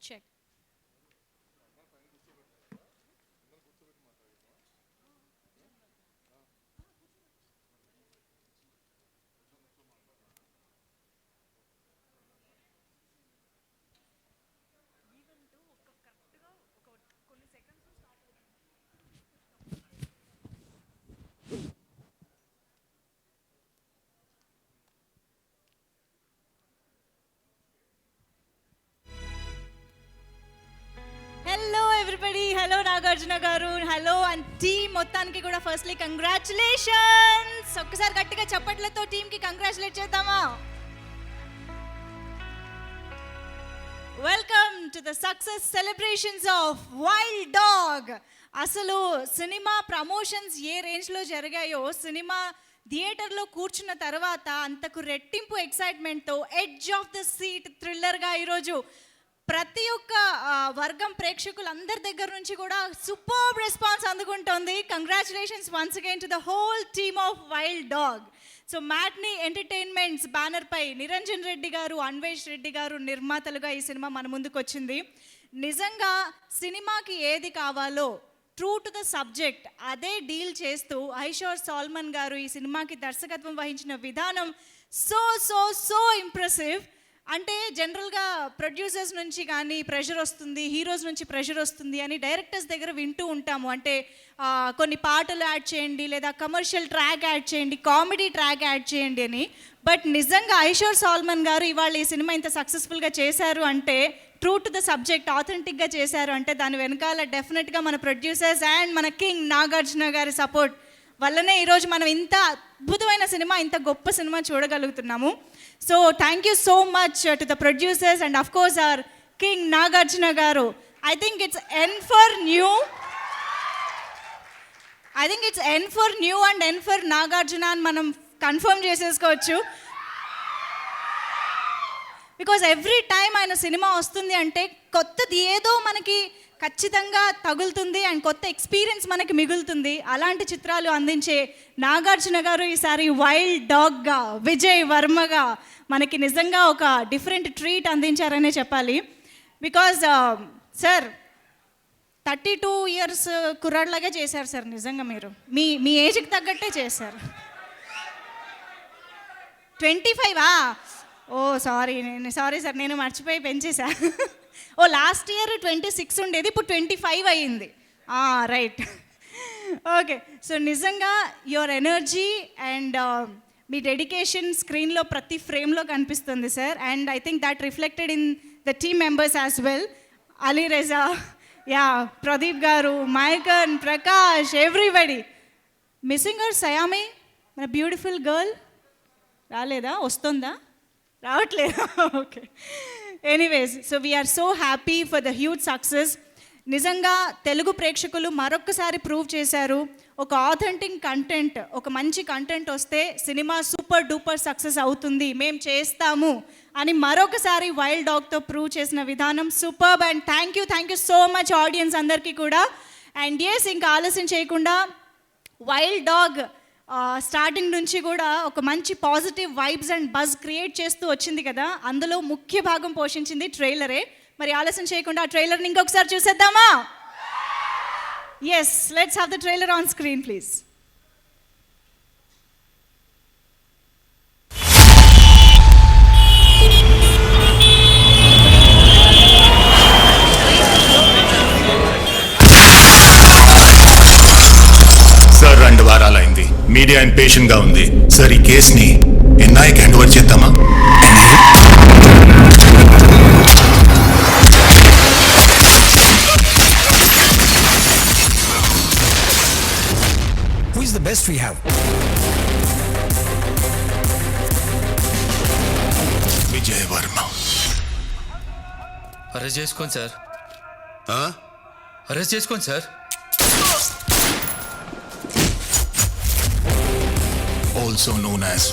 Check. Hello everybody, hello Nagarjuna గారు, hello and team మొత్తానికి కూడా ఫస్ట్లీ కంగ్రాచులేషన్స్. ఒక్కసారి గట్టిగా చప్పట్లతో టీమ్కి కంగ్రాచులేట్ చేద్దామా? Welcome to the success celebrations of Wild Dog. అసలు సినిమా ప్రమోషన్స్ ఏ రేంజ్లో జరిగాయో, సినిమా థియేటర్లో కూర్చున్న తర్వాత అంతకు రెట్టింపు ఎక్సైట్మెంట్తో ఎడ్జ్ ఆఫ్ ద సీట్ థ్రిల్లర్గా ఈరోజు ప్రతి ఒక్క వర్గం ప్రేక్షకులందరి దగ్గర నుంచి కూడా సూపర్ రెస్పాన్స్ అందుకుంటోంది. Congratulations once again to the whole team of Wild Dog. So matinee entertainments banner పై నిరంజన్ రెడ్డి గారు, అన్వేష్ రెడ్డి గారు నిర్మాతలుగా ఈ సినిమా మన ముందుకు వచ్చింది. నిజంగా సినిమాకి ఏది కావాలో ట్రూ టు ద సబ్జెక్ట్ అదే డీల్ చేస్తూ ఐషోర్ సాల్మన్ గారు ఈ సినిమాకి దర్శకత్వం వహించిన విధానం సో సో సో ఇంప్రెసివ్. అంటే జనరల్గా ప్రొడ్యూసర్స్ నుంచి కానీ ప్రెషర్ వస్తుంది, హీరోస్ నుంచి ప్రెషర్ వస్తుంది అని డైరెక్టర్స్ దగ్గర వింటూ ఉంటాము. అంటే కొన్ని పాటలు యాడ్ చేయండి, లేదా కమర్షియల్ ట్రాక్ యాడ్ చేయండి, కామెడీ ట్రాక్ యాడ్ చేయండి అని. బట్ నిజంగా ఐషోర్ సాల్మన్ గారు ఇవాళ ఈ సినిమా ఇంత సక్సెస్ఫుల్గా చేశారు అంటే, ట్రూ టు ద సబ్జెక్ట్ ఆథెంటిక్గా చేశారు అంటే దాని వెనకాల డెఫినెట్గా మన ప్రొడ్యూసర్స్ అండ్ మన కింగ్ నాగార్జున గారి సపోర్ట్ వల్లనే ఈరోజు మనం ఇంత అద్భుతమైన సినిమా, ఇంత గొప్ప సినిమా చూడగలుగుతున్నాము. So thank you so much to the producers and of course our king Nagarjuna గారు. I think it's N for new and N for Nagarjuna అని మనం కన్ఫర్మ్ చేసేసుకోవచ్చు. బికాజ్ ఎవ్రీ టైం ఆయన సినిమా వస్తుంది అంటే కొత్తది ఏదో మనకి ఖచ్చితంగా తగులుతుంది అండ్ కొత్త ఎక్స్పీరియన్స్ మనకి మిగులుతుంది. అలాంటి చిత్రాలు అందించే నాగార్జున గారు ఈసారి వైల్డ్ డాగ్గా, విజయ్ వర్మగా మనకి నిజంగా ఒక డిఫరెంట్ ట్రీట్ అందించారనే చెప్పాలి. బికాజ్ సార్ 32 years కుర్రాడ్లాగే చేశారు సార్. నిజంగా మీరు మీ ఏజ్కి తగ్గట్టే చేశారు. 25 ఓ సారీ సార్, నేను మర్చిపోయి పెంచేసా. ఓ లాస్ట్ ఇయర్ 26 ఉండేది, ఇప్పుడు 25 అయ్యింది. Right, okay. సో నిజంగా your energy and me dedication స్క్రీన్లో ప్రతి ఫ్రేమ్లో కనిపిస్తుంది sir. And I think that reflected in the team members as well. Ali Reza, Pradeep గారు, మైకన్, ప్రకాష్, ఎవ్రీబడి. మిస్సింగర్ సయామి, మన బ్యూటిఫుల్ గర్ల్ రాలేదా? వస్తుందా? రావట్లేదా? Okay. Anyways, so we're so happy for the huge success. నిజంగా తెలుగు ప్రేక్షకులు మరొకసారి ప్రూవ్ చేశారు, ఒక ఆథెంటిక్ కంటెంట్, ఒక మంచి కంటెంట్ వస్తే సినిమా సూపర్ డూపర్ సక్సెస్ అవుతుంది, మేము చేస్తాము అని మరొకసారి వైల్డ్ డాగ్తో ప్రూవ్ చేసిన విధానం superb. And thank you so much audience అందరికీ కూడా. అండ్ ఎస్, ఇంకా ఆలస్యం చేయకుండా వైల్డ్ డాగ్ స్టార్టింగ్ నుంచి కూడా ఒక మంచి positive vibes and buzz create చేస్తూ వచ్చింది కదా, అందులో ముఖ్య భాగం పోషించింది ట్రైలరే. మరి ఆలస్యం చేయకుండా ఆ ట్రైలర్ని ఇంకొకసారి చూసేద్దామా? Yes, let's have the trailer on screen please. Sir 2 వారాలైంది, మీడియా ఇంపేషెంట్ గా ఉంది. సార్ ఈ కేసుని ఎన్ఐకి హ్యాండ్ ఓవర్ చేద్దామా? Who is the best we have? Vijay Varma. Arrest చేసుకోండి సార్, అరెస్ట్ చేసుకోండి sir. Also known as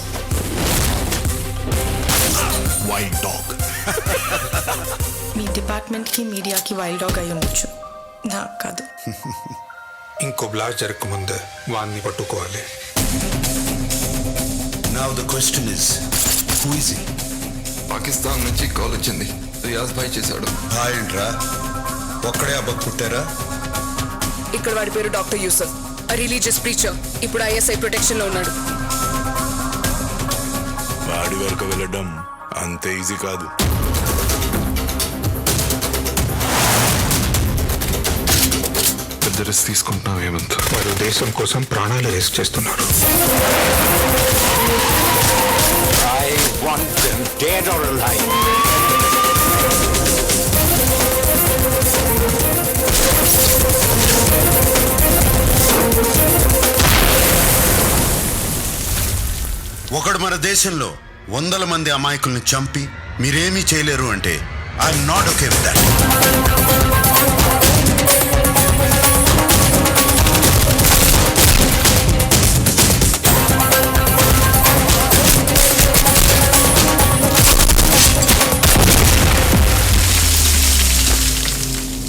Wild Dog. మీ డిపార్ట్మెంట్కి మీడియాకి వైల్డ్ డాగ్ అయి ఉండొచ్చు, నాకు కాదు. ఇంకో బ్లాస్ట్ జరగకముందే వాడిని పట్టుకోవాలి. Now the question is, who is he? Pakistan నుంచి కాల్ వచ్చింది. రియాజ్ భాయ్ చేశాడు. ఏంట్రా ఒక్కడే అబ్బా పుట్టారా? ఇక్కడ వాడి పేరు డాక్టర్ యూసఫ్, రిలీజియస్ ప్రీచర్. ఇప్పుడు ఐఎస్ఐ ప్రొటెక్షన్ లో ఉన్నాడు. వాడి వరకు వెళ్ళడం అంత ఈజీ కాదు. పెద్ద రిస్క్ తీసుకుంటున్నావు హేమంత్. వారు దేశం కోసం ప్రాణాలు రిస్క్ చేస్తున్నారు. I want them dead or alive. ఒకడు మన దేశంలో 100 మంది అమాయకుల్ని చంపి మీరేమీ చేయలేరు అంటే I'm not okay with that.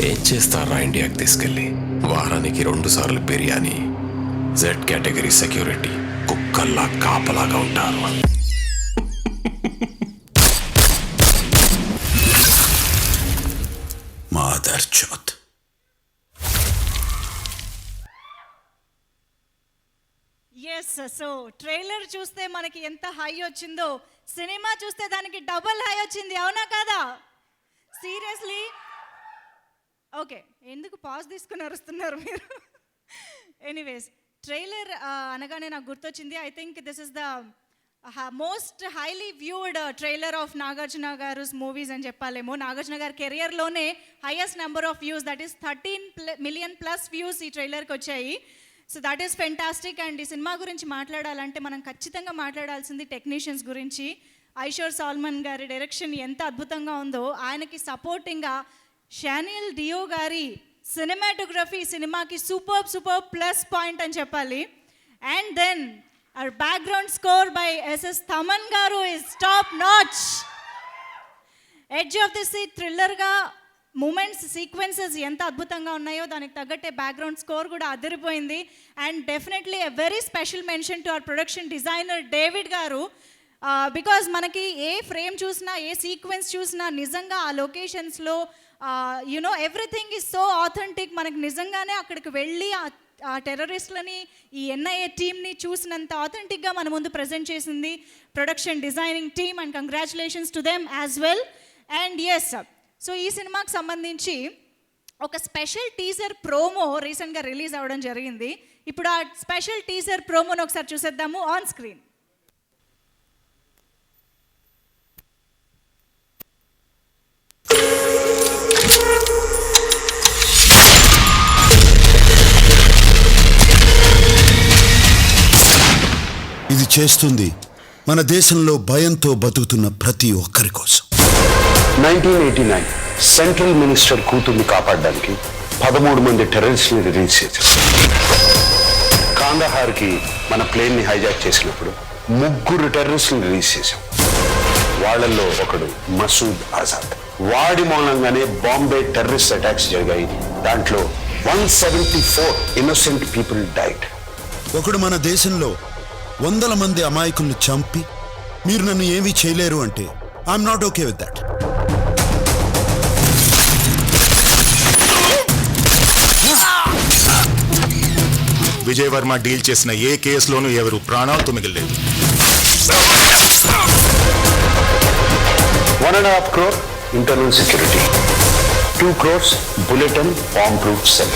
ఏం చేస్తారా ఇండియాకి తీసుకెళ్ళి? వారానికి 2 సార్లు బిర్యానీ, జెడ్ కేటగిరీ సెక్యూరిటీ, కుక్కల్లా కాపలాగా ఉంటారు. మాదర్ చోత్. ఎస్, సో ట్రైలర్ చూస్తే మనకి ఎంత హై వచ్చిందో, సినిమా చూస్తే దానికి డబుల్ హై వచ్చింది, అవునా కాదా? సీరియస్లీ. ఓకే, ఎందుకు పాజ్ తీసుకుని అరుస్తున్నారు మీరు? ఎనీవేస్, ట్రైలర్ అనగానే నాకు గుర్తొచ్చింది. I think this is the most highly viewed trailer of Nagarjuna గారు మూవీస్ అని చెప్పాలేమో. నాగార్జున గారి కెరియర్లోనే highest number of views, that is 13 million plus views ఈ ట్రైలర్కి వచ్చాయి. So that is fantastic. And ఈ సినిమా గురించి మాట్లాడాలంటే మనం ఖచ్చితంగా మాట్లాడాల్సింది టెక్నీషియన్స్ గురించి. ఐషోర్ సాల్మన్ గారి డైరెక్షన్ ఎంత అద్భుతంగా ఉందో, ఆయనకి సపోర్టింగ్గా షానియల్ డియో గారి సినిమాటోగ్రఫీ సినిమాకి సూపర్ ప్లస్ పాయింట్ అని చెప్పాలి. And then our background score by S.S. Thaman garu is top notch. Edge of the seat thriller ga moments sequences ఎంత అద్భుతంగా ఉన్నాయో దానికి తగ్గట్టే బ్యాక్గ్రౌండ్ స్కోర్ కూడా అదిరిపోయింది. And definitely a very special mention to our production designer David garu. Because మనకి ఏ frame చూసినా, ఏ సీక్వెన్స్ చూసినా నిజంగా ఆ లొకేషన్స్లో you know everything is so authentic. మనకి నిజంగానే అక్కడికి వెళ్ళి ఆ టెర్రరిస్ట్లని, ఈ ఎన్ఐఏ టీమ్ని చూసినంత ఆథెంటిక్గా మన ముందు ప్రజెంట్ చేసింది production designing team. And congratulations to them as well. And yes, so ఈ సినిమాకి సంబంధించి ఒక స్పెషల్ టీజర్ ప్రోమో రీసెంట్గా రిలీజ్ అవ్వడం జరిగింది. ఇప్పుడు ఆ స్పెషల్ టీజర్ ప్రోమోని ఒకసారి చూసేద్దాము ఆన్ స్క్రీన్. ఇది చేస్తుంది మన దేశంలో భయంతో బతుకుతున్న ప్రతి ఒక్కరి కోసం. 1989 సెంట్రల్ మినిస్టర్ కూతుర్ని కాపాడడానికి 13 మంది టెర్రరిస్ట్ని రిలీజ్ చేశారు. కాందహార్కి మన ప్లేన్ని హైజాక్ చేసినప్పుడు 3 టెర్రరిస్ట్ని రిలీజ్ చేశాం. వాళ్ళల్లో ఒకడు మసూద్ ఆజాద్. వాడి మూలంగానే బాంబే టెర్రరిస్ట్ అటాక్స్ జరిగాయి. దాంట్లో 174 ఇన్నోసెంట్ పీపుల్ డైడ్. ఒకడు మన దేశంలో 100 మంది అమాయకుల్ని చంపి మీరు నన్ను ఏమీ చేయలేరు అంటే I'm not okay with that. Vijay Varma deal చేసిన ఏ కేసులోనూ ఎవరు ప్రాణాలతో మిగిలేదు. 1.5 crore internal security, 2 crores bullet and bomb proof cell,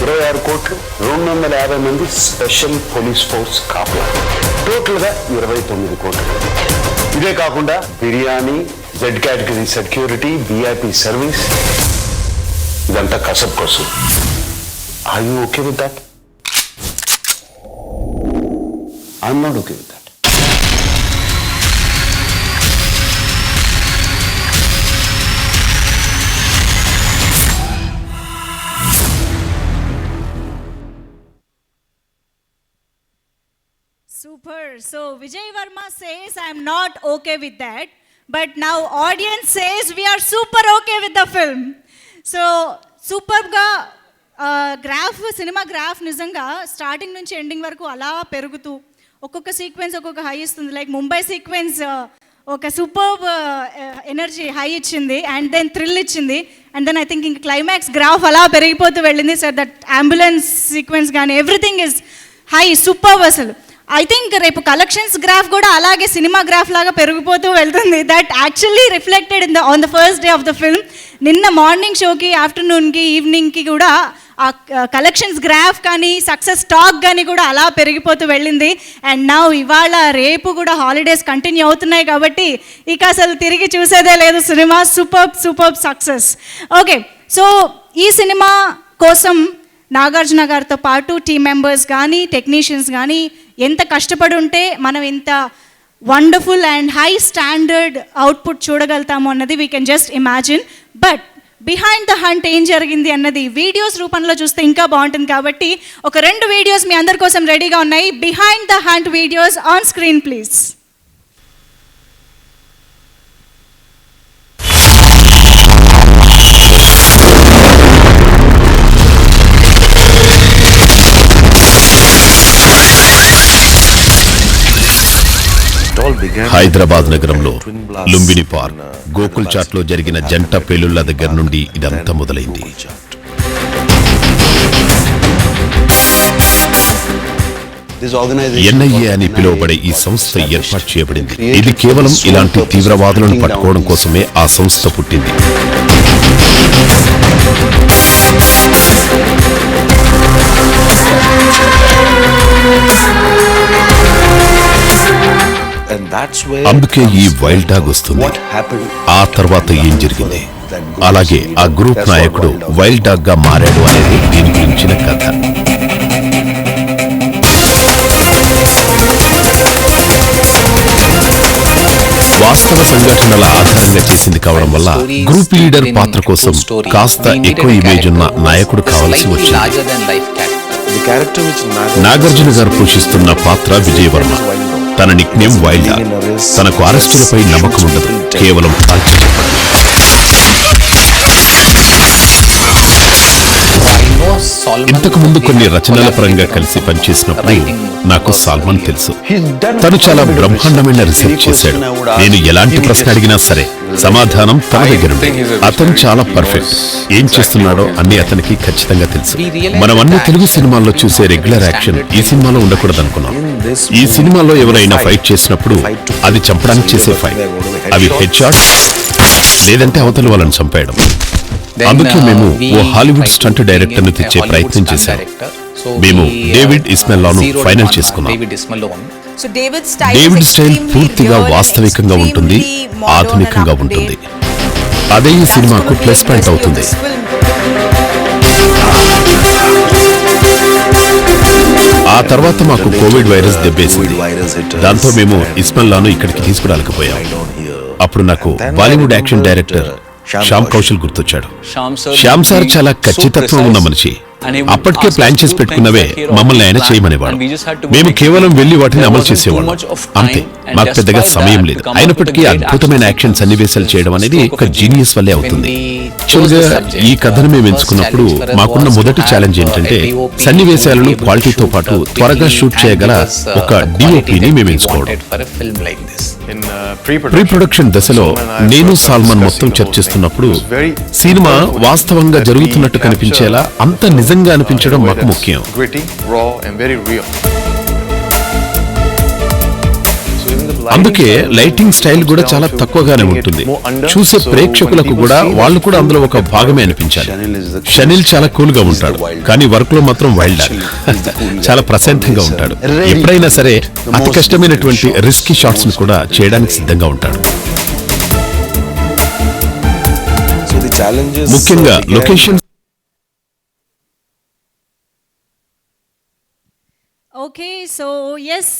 26 కోట్లు, 250 మంది స్పెషల్ పోలీస్ ఫోర్స్ కాపలా, టోటల్గా 29 కోట్లు. ఇదే కాకుండా biryani, Z category security, VIP service, ఇదంతా కసబ్ కోసం. Are you okay with that? I'm not okay with that. Super. So Vijay Verma says I'm not okay with that, but now audience says we are super okay with the film. So superb ga graph, cinema graph నిజంగా starting నుంచి ending వరకు అలా పెరుగుతూ ఒక్కొక్క sequence ఒక్కొక్క high ఇస్తుంది. Like Mumbai sequence ఒక super energy high ఇచ్చింది అండ్ దెన్ థ్రిల్ ఇచ్చింది అండ్ దెన్ ఐ థింక్ ఇంక క్లైమాక్స్ గ్రాఫ్ అలా పెరిగిపోతూ వెళ్ళింది. సార్ దట్ అంబులెన్స్ సీక్వెన్స్ కానీ ఎవ్రీథింగ్ ఇస్ హై సూపర్. అసలు ఐ థింక్ రేపు కలెక్షన్స్ గ్రాఫ్ కూడా అలాగే సినిమా గ్రాఫ్ లాగా పెరిగిపోతూ వెళ్తుంది. That actually reflected on the first day of the film. నిన్న మార్నింగ్ షోకి, ఆఫ్టర్నూన్కి, ఈవినింగ్కి కూడా ఆ కలెక్షన్స్ గ్రాఫ్ కానీ సక్సెస్ టాక్ కానీ కూడా అలా పెరిగిపోతూ వెళ్ళింది. అండ్ నా ఇవాళ రేపు కూడా హాలిడేస్ కంటిన్యూ అవుతున్నాయి కాబట్టి ఇక అసలు తిరిగి చూసేదే లేదు cinema. Super success. Okay, so ఈ సినిమా కోసం నాగార్జున గారితో పాటు టీమ్ మెంబర్స్ కానీ టెక్నీషియన్స్ కానీ ఎంత కష్టపడి ఉంటే మనం ఇంత wonderful and high standard output చూడగలుగుతాము అన్నది we can just imagine. But behind the hunt ఏం జరిగింది అన్నది వీడియోస్ రూపంలో చూస్తే ఇంకా బాగుంటుంది. కాబట్టి ఒక 2 వీడియోస్ మీ అందరి కోసం రెడీగా ఉన్నాయి. Behind the hunt videos on screen please. Hyderabad నగరంలో లుంబిని పార్క్, గోకుల్ చాట్ లో జరిగిన జంట పేలుళ్ల దగ్గర నుండి ఇదంతా మొదలైంది. ఎన్ఐఏ అని పిలువబడే ఈ సంస్థ ఏర్పాటు చేయబడింది. ఇది కేవలం ఇలాంటి తీవ్రవాదులను పట్టుకోవడం కోసమే ఆ సంస్థ పుట్టింది. అందుకే ఈ వైల్డ్ డాగ్ వస్తుంది. ఆ తర్వాత ఏం జరిగింది, అలాగే ఆ గ్రూప్ నాయకుడు వైల్డ్ డాగ్ గా మారాడు అనేది దీని గురించిన కథ. వాస్తవ సంఘటనల ఆధారంగా చేసింది కావడం వల్ల గ్రూప్ లీడర్ పాత్ర కోసం కాస్త ఎక్కువ ఇమేజ్ ఉన్న నాయకుడు కావాల్సి వచ్చింది. నాగార్జున గారు పోషిస్తున్న పాత్ర విజయవర్మ. తన నిక్ నేమ్ వైల్డ్ డాగ్. తనకు అరెస్టులపై నమ్మకం ఉండదు, కేవలం కాల్చి చెప్పడం. ఇంతకు ముందు కొన్ని రచనల పరంగా కలిసి పనిచేసినప్పుడు నాకు సాల్మన్ తెలుసు. తను చాలా బ్రహ్మాండమైన రీసెర్చ్ చేశాడు. నేను ఎలాంటి ప్రశ్న అడిగినా సరే సమాధానం తన దగ్గర ఉంది. అతను చాలా పర్ఫెక్ట్. ఏం చేస్తున్నాడో అన్ని అతనికి ఖచ్చితంగా తెలుసు. మనం అన్ని తెలుగు సినిమాల్లో చూసే రెగ్యులర్ యాక్షన్ ఈ సినిమాలో ఉండకూడదు అనుకున్నాం. ఈ సినిమాలో ఎవరైనా ఫైట్ చేసినప్పుడు అది చంపడానికి చేసే ఫైట్. అవి హెడ్ షాట్ లేదంటే అవతలి వాళ్ళని చంపేయడం. అందుకే మేము ఓ హాలీవుడ్ స్టంట్ డైరెక్టర్ ను తెచ్చే ప్రయత్నం చేశాం. మేము డేవిడ్ ఇస్మెల్లాను ఫైనల్ చేసుకున్నాం. డేవిడ్ స్టైల్ పూర్తిగా వాస్తవికంగా ఉంటుంది, ఆధునికంగా ఉంటుంది. అదే ఈ సినిమాకు ప్లస్ పాయింట్ అవుతుంది. ఆ తర్వాత మాకు కోవిడ్ వైరస్ దెబ్బేసింది. దాంతో మేము ఇస్మెల్లాను ఇక్కడికి తీసుకురాలేకపోయాం. అప్పుడు నాకు బాలీవుడ్ యాక్షన్ డైరెక్టర్ శ్యామ్ కౌశల్ గుర్తొచ్చాడు. శ్యామ్ సార్ చాలా ఖచ్చితత్వం ఉన్న మనిషి. అప్పటికే ప్లాన్ చేసి పెట్టుకున్నవే మమ్మల్ని ఆయన చేయమనేవాడు. మేము కేవలం వెళ్లి వాటిని అమలు చేసేవాళ్ళం అంతే. మాకు పెద్దగా సమయం లేదు. అయినప్పటికీ అద్భుతమైన యాక్షన్ సన్నివేశాలు చేయడం అనేది ఒక జీనియస్ వల్లే అవుతుంది. యాక్చువల్గా ఈ కథను మేము ఎంచుకున్నప్పుడు మాకున్న మొదటి ఛాలెంజ్ ఏంటంటే సన్నివేశాలను క్వాలిటీతో పాటు త్వరగా షూట్ చేయగల ఒక డిఓపిని మేము ఎంచుకోవడం. ప్రీ ప్రొడక్షన్ దశలో నేను సాల్మన్ మొత్తం చర్చిస్తున్నప్పుడు సినిమా వాస్తవంగా జరుగుతున్నట్టు కనిపించేలా అంత నిజంగా అనిపించడం మాకు ముఖ్యం. అందుకే లైటింగ్ స్టైల్ కూడా చాలా తక్కువగానే ఉంటుంది. చూసే ప్రేక్షకులకు కూడా వాళ్ళు కూడా అందులో ఒక భాగమే అనిపించాలి. షనిల్ చాలా కూల్ గా ఉంటాడు, కానీ వర్క్ లో మాత్రం వైల్డ్ డాగ్. చాలా ప్రశాంతంగా ఉంటాడు. ఎప్పుడైనా సరే అతి కష్టమైనటువంటి రిస్కీ షాట్స్ ను కూడా చేయడానికి సిద్ధంగా ఉంటాడు. ముఖ్యంగా లొకేషన్. ఓకే, సో ఎస్,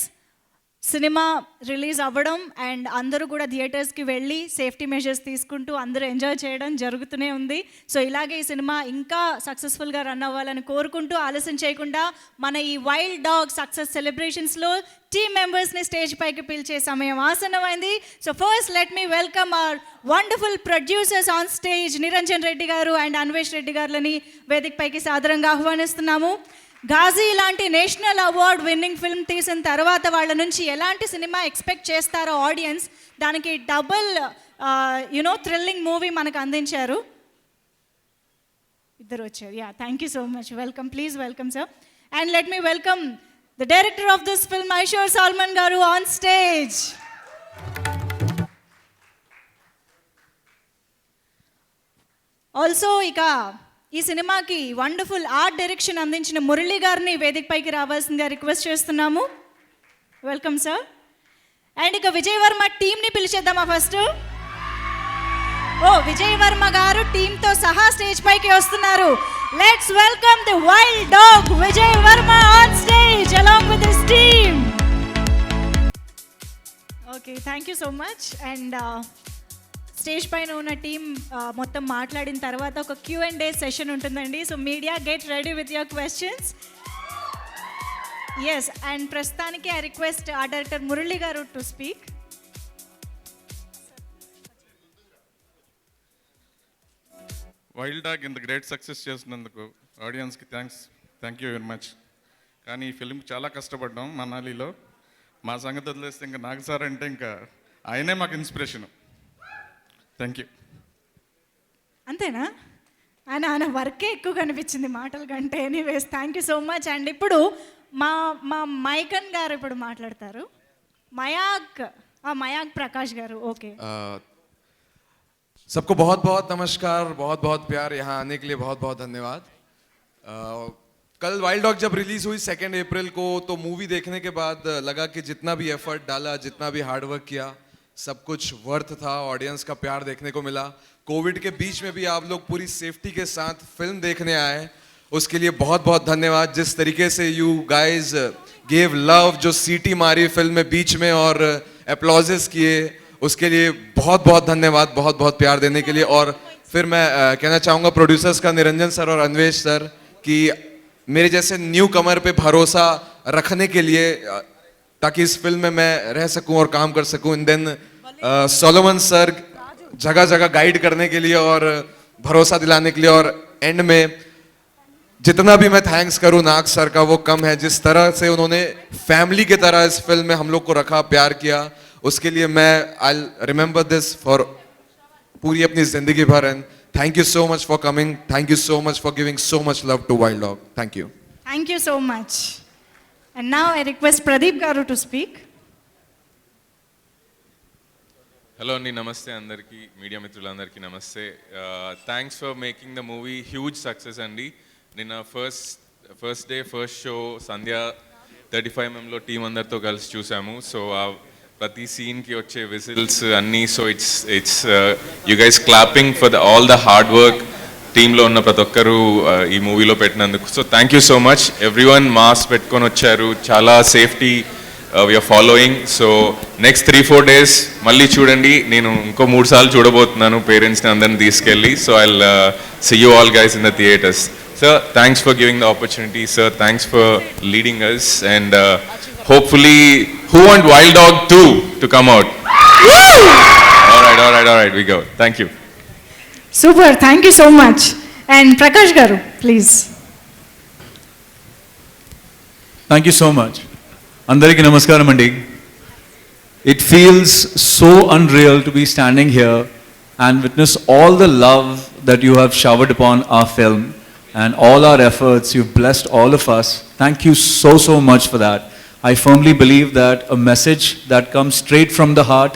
సినిమా రిలీజ్ అవ్వడం అండ్ అందరూ కూడా థియేటర్స్కి వెళ్ళి సేఫ్టీ మెజర్స్ తీసుకుంటూ అందరూ ఎంజాయ్ చేయడం జరుగుతూనే ఉంది. సో ఇలాగే ఈ సినిమా ఇంకా సక్సెస్ఫుల్గా రన్ అవ్వాలని కోరుకుంటూ ఆలస్యం చేయకుండా మన ఈ వైల్డ్ డాగ్ సక్సెస్ సెలబ్రేషన్స్లో టీమ్ మెంబర్స్ని స్టేజ్ పైకి పిలిచే సమయం ఆసన్నమైంది. So first let me welcome our wonderful producers on stage, Niranjan Reddy గారు అండ్ అన్వేష్ రెడ్డి గారులని వేదిక పైకి సాదరంగా ఆహ్వానిస్తున్నాము. ఘాజీ లాంటి నేషనల్ అవార్డ్ విన్నింగ్ ఫిల్మ్ తీసిన తర్వాత వాళ్ళ నుంచి ఎలాంటి సినిమా ఎక్స్పెక్ట్ చేస్తారో ఆడియన్స్, దానికి డబుల్ థ్రిల్లింగ్ మూవీ మనకు అందించారు. ఇద్దరు వచ్చారు. Yeah, thank you so much. Welcome, please welcome sir. And let me welcome the director of this film Ahishor Solomon garu on stage. Also ఇక ఈ సినిమాకి వండర్ఫుల్ ఆర్ట్ డైరెక్షన్ అందించిన మురళి గారిని వేదికపైకి రావాల్సిందిగా రిక్వెస్ట్ చేస్తున్నాము. Welcome sir. అండ్ ఇక విజయ్ వర్మ టీమ్ని పిలిచేద్దామా ఫస్ట్? విజయ్ వర్మ గారు టీంతో సహా స్టేజ్ పైకి వస్తున్నారు. Let's welcome the wild dog Vijay Varma on stage along with his team. Okay, thank you so much. And stage పైన ఉన్న టీం మొత్తం మాట్లాడిన తర్వాత ఒక Q&A సెషన్ ఉంటుందండి. So media get ready with your questions. Yes, and ప్రస్తుతానికి ఐ రిక్వెస్ట్ ఆ director Murali గారు టు స్పీక్. వైల్డ్ డాగ్ ఇంత గ్రేట్ సక్సెస్ చేసినందుకు ఆడియన్స్కి థ్యాంక్ యూ వెరీ మచ్. కానీ ఈ ఫిల్మ్ చాలా కష్టపడ్డాం మనాలిలో. మా సంగతి వదిలేస్తే ఇంకా నాగ్ సార్ అంటే ఇంకా ఆయనే మాకు ఇన్స్పిరేషను. Thank you. అంతేనా? ఆయన వర్కే ఎక్కువ కనిపించింది మాటల కంటే. Anyways, thank you so much. And ఇప్పుడు మా మైకన్ గారు ఇప్పుడు మాట్లాడతారు. మయాక్ ప్రకాష్ గారు. ఓకే. सबको बहुत बहुत नमस्कार, बहुत बहुत प्यार, यहाँ आने के लिए बहुत बहुत धन्यवाद. कल वाइल्ड डॉग जब रिलीज हुई 2 अप्रैल को, तो मूवी देखने के बाद लगा कि जितना भी एफर्ट डाला, जितना भी हार्डवर्क किया, सब कुछ वर्थ था. ऑडियंस का प्यार देखने को मिला. कोविड के बीच में भी आप लोग पूरी सेफ्टी के साथ फिल्म देखने आए, उसके लिए बहुत बहुत धन्यवाद. जिस तरीके से यू गाइज गेव लव, जो सीटी मारी फिल्म में बीच में और एप्लॉजेस किए, उसके लिए बहुत बहुत धन्यवाद, बहुत बहुत प्यार देने के लिए. और फिर मैं कहना चाहूँगा प्रोड्यूसर्स का निरंजन सर और अन्वेश सर कि मेरे जैसे न्यू कमर पे भरोसा रखने के लिए, ताकि इस फिल्म में मैं रह सकूं और काम कर सकूं. एंड देन सोलोमन सर जगह जगह गाइड करने के लिए और भरोसा दिलाने के लिए. और एंड में जितना भी मैं थैंक्स करूं नाग सर का वो कम है. जिस तरह से उन्होंने फैमिली की तरह इस फिल्म में हम लोग को रखा, प्यार किया, उसके लिए मैं आई रिमेंबर दिस फॉर पूरी अपनी जिंदगी भर. And thank you so much for coming. Thank you so much for giving so much love to wild dog. Thank you. Thank you so much. And now I request Pradeep గారు to speak. Hello అండి, నమస్తే అందరికీ, మీడియా మిత్రులందరికీ నమస్తే. Thanks for making the movie huge success అండి. నిన్న first day first show Sandhya 35mm team అందరితో కలిసి చూసాము. సో ప్రతి సీన్కి వచ్చే విజిల్స్ అన్నీ, so it's you guys clapping for all the hard work టీంలో ఉన్న ప్రతి ఒక్కరు ఈ మూవీలో పెట్టినందుకు. So thank you so much. Everyone mask పెట్టుకొని వచ్చారు, చాలా safety we're following. So next 3-4 days మళ్ళీ చూడండి. నేను ఇంకో 3 సార్లు చూడబోతున్నాను పేరెంట్స్ని అందరిని తీసుకెళ్ళి. So I see you all guys in the theatres. Sir, thanks for giving the opportunity. Sir, thanks for leading us. And hopefully, who want Wild Dog 2 to come out? All right, we go. Thank you. Super, thank you so much. And Prakash Garu, please. Thank you so much. Andariki namaskaram andi. It feels so unreal to be standing here and witness all the love that you have showered upon our film. And all our efforts, you've blessed all of us. Thank you so much for that. I firmly believe that a message that comes straight from the heart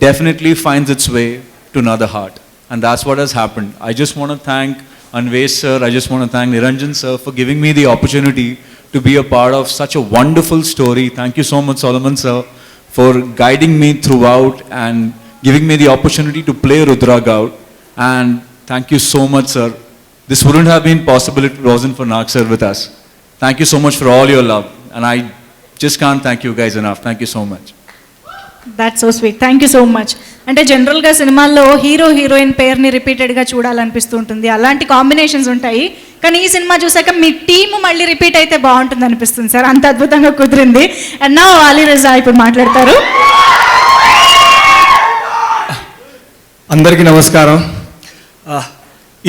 definitely finds its way to another heart. And that's what has happened. I just want to thank Anvesh sir, I just want to thank Niranjan sir for giving me the opportunity to be a part of such a wonderful story. Thank you so much, Solomon sir, for guiding me throughout and giving me the opportunity to play Rudra Gaur. And thank you so much, sir. This wouldn't have been possible if it wasn't for Nag sir with us. Thank you so much for all your love. And I just can't thank you guys enough. Thank you so much. That's so sweet. Thank you so much. అంటే జనరల్గా సినిమాల్లో hero heroine పేరుని రిపీటెడ్గా చూడాలనిపిస్తూ ఉంటుంది, అలాంటి combinations ఉంటాయి. కానీ ఈ సినిమా చూసాక మీ టీము మళ్ళీ రిపీట్ అయితే బాగుంటుంది అనిపిస్తుంది సార్, అంత అద్భుతంగా కుదిరింది. అండ్ నా అలీ రజా ఇప్పుడు మాట్లాడతారు. అందరికీ నమస్కారం.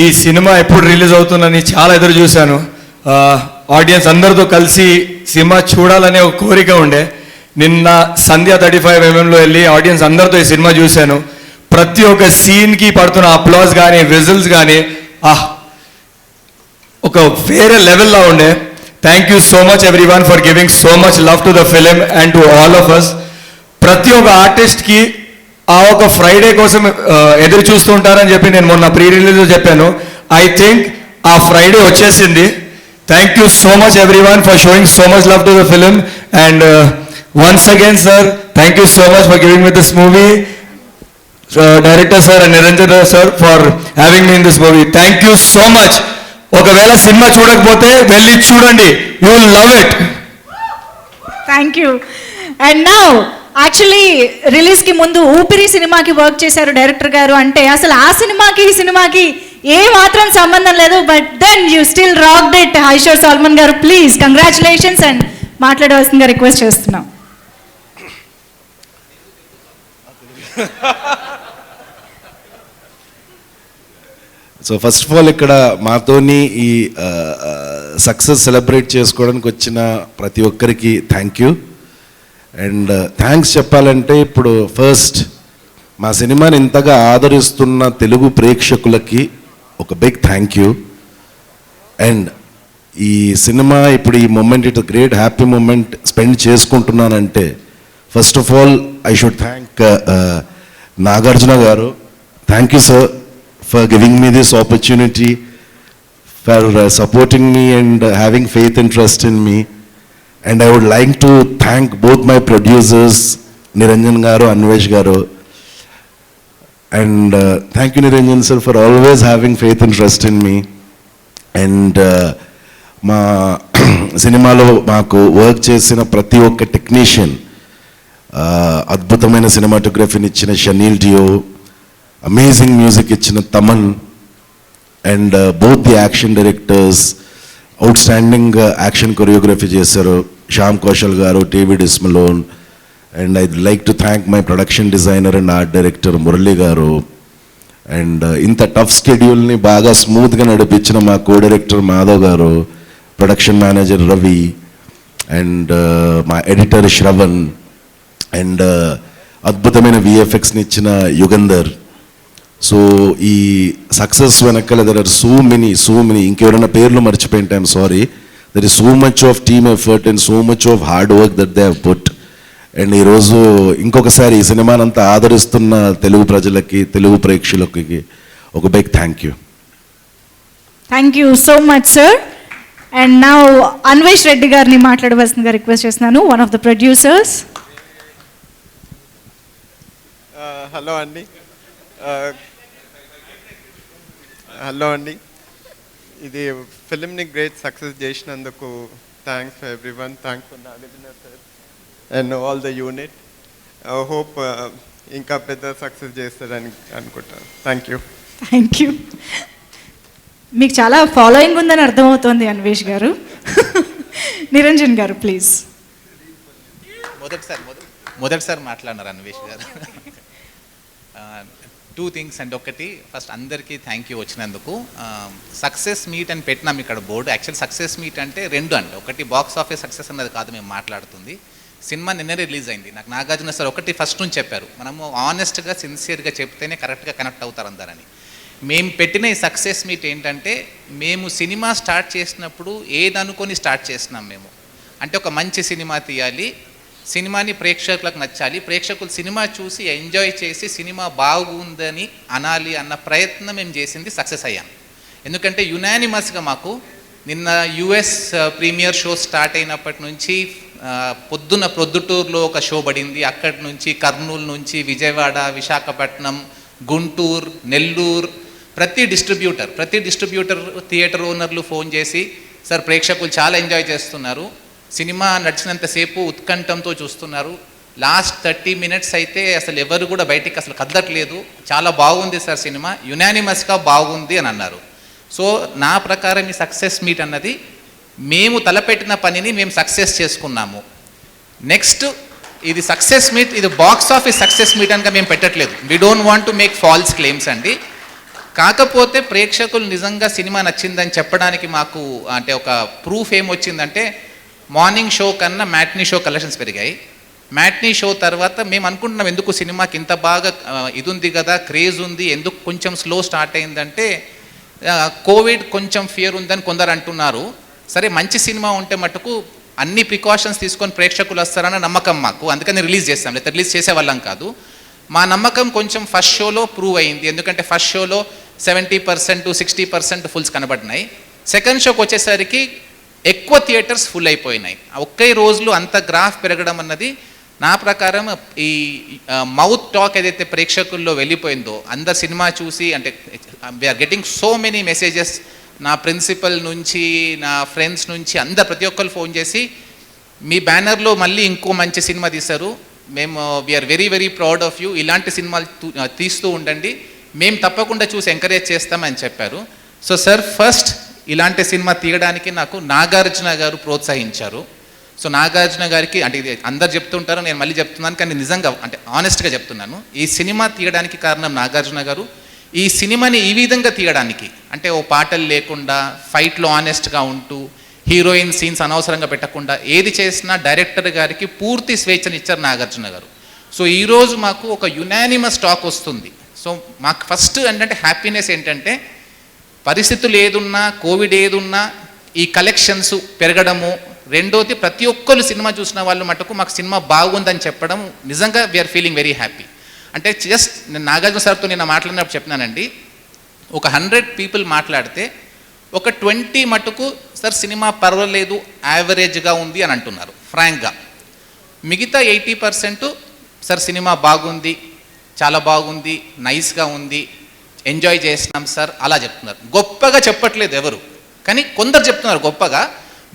ఈ సినిమా ఎప్పుడు రిలీజ్ అవుతుందని చాలా ఎదురు చూశాను. ఆడియన్స్ అందరితో కలిసి సినిమా చూడాలనే ఒక కోరిక ఉండే. నిన్న సంధ్య 35mm వెళ్ళి ఆడియన్స్ అందరితో ఈ సినిమా చూశాను. ప్రతి ఒక్క సీన్కి పడుతున్న అప్లాజ్ కానీ విజిల్స్ కానీ ఒక వేరే లెవెల్లో ఉండే. Thank you so much everyone for giving so much love to the film and to all of us. ప్రతి ఒక్క ఆర్టిస్ట్కి ఆ ఒక ఫ్రైడే కోసం ఎదురు చూస్తూ ఉంటారని చెప్పి నేను మొన్న ప్రీ రిలీజ్లో చెప్పాను. ఐ థింక్ ఆ ఫ్రైడే వచ్చేసింది. Thank you so much everyone for showing so much love to the film and once again sir thank you so much for giving me this movie. Director sir and Niranjan sir for having me in this movie. Thank you so much. ఒకవేళ cinema చూడకపోతే వెళ్ళి చూడండి, you will love it. Thank you. And now actually రిలీజ్కి ముందు ఊపిరి సినిమాకి work చేశారు director గారు. అంటే అసలు ఆ సినిమాకి ఈ సినిమాకి ఏ మాత్రం సంబంధం లేదు. But then you still rocked it. Aishwar Salman గారు ప్లీజ్ కంగ్రాచులేషన్స్ అండ్ మాట్లాడవలసిందిగా రిక్వెస్ట్ చేస్తున్నాం. సో ఫస్ట్ ఆఫ్ ఆల్ ఇక్కడ మాతోని ఈ సక్సెస్ సెలబ్రేట్ చేసుకోవడానికి వచ్చిన ప్రతి ఒక్కరికి థ్యాంక్ యూ. అండ్ థ్యాంక్స్ చెప్పాలంటే ఇప్పుడు ఫస్ట్ మా సినిమాని ఇంతగా ఆదరిస్తున్న తెలుగు ప్రేక్షకులకి ఒక బిగ్ థ్యాంక్ యూ. అండ్ ఈ సినిమా ఇప్పుడు ఈ moment it great happy moment spend చేసుకుంటున్నానంటే first of all I should thank Nagarjuna garu. Thank you sir for giving me this opportunity, for supporting me and having faith and trust in me. And I would like to thank both my producers, Niranjan Garu, Anvesh Garu. And thank you Niranjan sir for always having faith and trust in me. And మా సినిమాలో మాకు work చేసిన ప్రతి ఒక్క technician, అద్భుతమైన సినిమాటోగ్రఫీని ఇచ్చిన chenille డియో, amazing music ఇచ్చిన Thaman, and both the action directors outstanding action choreography చేశారు, Shyam Kaushal garu, David Ismalone. And I like to thank my production designer and art director Murali garu. And ఇంత టఫ్ స్కెడ్యూల్ని బాగా స్మూత్గా నడిపించిన మా కో director Madhav garu, production manager Ravi, and మా editor Sravan, and అద్భుతమైన విఎఫ్ఎక్స్ని ఇచ్చిన యుగంధర్. సో ఈ సక్సెస్ వెనకాల దర్ ఆర్ సో మెనీ ఇంకెవరైనా పేర్లు మర్చిపోయింటే I'm sorry. There is so much of team effort and so much of hard work that they have put. And ఈరోజు ఇంకొకసారి ఈ సినిమానంతా ఆదరిస్తున్న తెలుగు ప్రజలకి, తెలుగు ప్రేక్షకులకి ఒక big thank you. Thank you so much sir. And now Anvesh Reddy గారిని మాట్లాడవలసిందిగా రిక్వెస్ట్ చేస్తున్నాను, one of the producers. Hello అండి. ఇది ఫిలింని గ్రేట్ సక్సెస్ చేసినందుకు thanks for everyone. Thanks for Nagarjuna sir and all the unit. Hope ఇంకా పెద్ద సక్సెస్ చేస్తారని అనుకుంటాను. Thank you. Thank you. మీకు చాలా ఫాలోయింగ్ ఉందని అర్థమవుతోంది అన్వేష్ గారు. నిరంజన్ గారు ప్లీజ్. మొదటిసారి మాట్లాడినారు అన్వేష్ గారు. 2 things అండి. ఒకటి ఫస్ట్ అందరికీ థ్యాంక్ యూ వచ్చినందుకు. సక్సెస్ మీట్ అని పెట్టినాం ఇక్కడ బోర్డు. యాక్చువల్ సక్సెస్ మీట్ అంటే 2 అండి. ఒకటి బాక్స్ ఆఫీస్ సక్సెస్ అన్నది కాదు మేము మాట్లాడుతుంది. సినిమా నిన్నే రిలీజ్ అయింది. నాకు నాగార్జున సార్ ఒకటి ఫస్ట్ నుంచి చెప్పారు, మనము ఆనెస్ట్గా సిన్సియర్గా చెప్తేనే కరెక్ట్గా కనెక్ట్ అవుతారు అందరని. మేము పెట్టిన ఈ సక్సెస్ మీట్ ఏంటంటే, మేము సినిమా స్టార్ట్ చేసినప్పుడు ఏదనుకొని స్టార్ట్ చేసినాం మేము. అంటే ఒక మంచి సినిమా తీయాలి, సినిమాని ప్రేక్షకులకు నచ్చాలి, ప్రేక్షకులు సినిమా చూసి ఎంజాయ్ చేసి సినిమా బాగుందని అనాలి అన్న ప్రయత్నం మేము చేసింది సక్సెస్ అయ్యాం. ఎందుకంటే యునానిమస్గా మాకు నిన్న యుఎస్ ప్రీమియర్ షో స్టార్ట్ అయినప్పటి నుంచి ప్రొద్దుటూరులో ఒక షో పడింది. అక్కడి నుంచి కర్నూలు నుంచి విజయవాడ, విశాఖపట్నం, గుంటూరు, నెల్లూరు, ప్రతి డిస్ట్రిబ్యూటర్ థియేటర్ ఓనర్లు ఫోన్ చేసి, సార్ ప్రేక్షకులు చాలా ఎంజాయ్ చేస్తున్నారు, సినిమా నడిచినంతసేపు ఉత్కంఠంతో చూస్తున్నారు, లాస్ట్ 30 minutes అయితే అసలు ఎవరు కూడా బయటికి అసలు కదలట్లేదు, చాలా బాగుంది సార్ సినిమా, యునానిమస్గా బాగుంది అని అన్నారు. సో నా ప్రకారం ఈ సక్సెస్ మీట్ అన్నది మేము తలపెట్టిన పనిని మేము సక్సెస్ చేసుకున్నాము. నెక్స్ట్ ఇది సక్సెస్ మీట్, ఇది బాక్స్ ఆఫీస్ సక్సెస్ మీట్ అనగా మేము పెట్టట్లేదు. We don't want to make false claims అండి. కాకపోతే ప్రేక్షకులు నిజంగా సినిమా నచ్చిందని చెప్పడానికి మాకు అంటే ఒక ప్రూఫ్ ఏమొచ్చిందంటే, మార్నింగ్ షో కన్నా మ్యాట్నీ షో కలెక్షన్స్ పెరిగాయి. మ్యాట్నీ షో తర్వాత మేము అనుకుంటున్నాం ఎందుకు సినిమాకి ఇంత బాగా ఇది ఉంది కదా, క్రేజ్ ఉంది, ఎందుకు కొంచెం స్లో స్టార్ట్ అయిందంటే కోవిడ్ కొంచెం ఫియర్ ఉందని కొందరు అంటున్నారు. సరే మంచి సినిమా ఉంటే మటుకు అన్ని ప్రికాషన్స్ తీసుకొని ప్రేక్షకులు వస్తారన్న నమ్మకం మాకు, అందుకని రిలీజ్ చేస్తాం, లేకపోతే రిలీజ్ చేసేవాళ్ళం కాదు. మా నమ్మకం కొంచెం ఫస్ట్ షోలో ప్రూవ్ అయింది, ఎందుకంటే ఫస్ట్ షోలో 70% 60% ఫుల్స్ కనబడినాయి. సెకండ్ షోకి వచ్చేసరికి ఎక్కువ థియేటర్స్ ఫుల్ అయిపోయినాయి. ఒకే రోజులో అంత గ్రాఫ్ పెరగడం అన్నది నా ప్రకారం ఈ మౌత్ టాక్ ఏదైతే ప్రేక్షకుల్లో వెళ్ళిపోయిందో, అందరు సినిమా చూసి అంటే we're getting so many messages, నా ప్రిన్సిపల్ నుంచి నా ఫ్రెండ్స్ నుంచి అందరు ప్రతి ఒక్కరు ఫోన్ చేసి మీ బ్యానర్లో మళ్ళీ ఇంకో మంచి సినిమా తీశారు, మేము we're very very proud of you, ఇలాంటి సినిమాలు తీస్తూ ఉండండి, మేము తప్పకుండా చూసి ఎంకరేజ్ చేస్తామని చెప్పారు. సో సార్ ఫస్ట్ ఇలాంటి సినిమా తీయడానికి నాకు నాగార్జున గారు ప్రోత్సహించారు. సో నాగార్జున గారికి అంటే ఇది అందరు చెప్తుంటారు, నేను మళ్ళీ చెప్తున్నాను, కానీ నిజంగా అంటే ఆనెస్ట్గా చెప్తున్నాను, ఈ సినిమా తీయడానికి కారణం నాగార్జున గారు. ఈ సినిమాని ఈ విధంగా తీయడానికి అంటే ఓ పాటలు లేకుండా ఫైట్లో ఆనెస్ట్గా ఉంటూ హీరోయిన్ సీన్స్ అనవసరంగా పెట్టకుండా ఏది చేసినా డైరెక్టర్ గారికి పూర్తి స్వేచ్ఛను ఇచ్చారు నాగార్జున గారు. సో ఈరోజు మాకు ఒక యునానిమస్ టాక్ వస్తుంది. సో మాకు ఫస్ట్ ఏంటంటే హ్యాపీనెస్ ఏంటంటే పరిస్థితులు ఏదున్నా కోవిడ్ ఏదున్నా ఈ కలెక్షన్స్ పెరగడము, రెండోది ప్రతి ఒక్కరు సినిమా చూసిన వాళ్ళు మటుకు మాకు సినిమా బాగుందని చెప్పడం నిజంగా వీఆర్ ఫీలింగ్ వెరీ హ్యాపీ. అంటే జస్ట్ నేను నాగార్జున సార్తో నిన్న మాట్లాడినప్పుడు చెప్పినానండి, ఒక 100 పీపుల్ మాట్లాడితే ఒక 20 మటుకు సార్ సినిమా పర్వాలేదు యావరేజ్గా ఉంది అని అంటున్నారు ఫ్రాంక్గా. మిగతా 80% సార్ సినిమా బాగుంది, చాలా బాగుంది, నైస్గా ఉంది, ఎంజాయ్ చేసినాం సార్ అలా చెప్తున్నారు. గొప్పగా చెప్పట్లేదు ఎవరు, కానీ కొందరు చెప్తున్నారు గొప్పగా.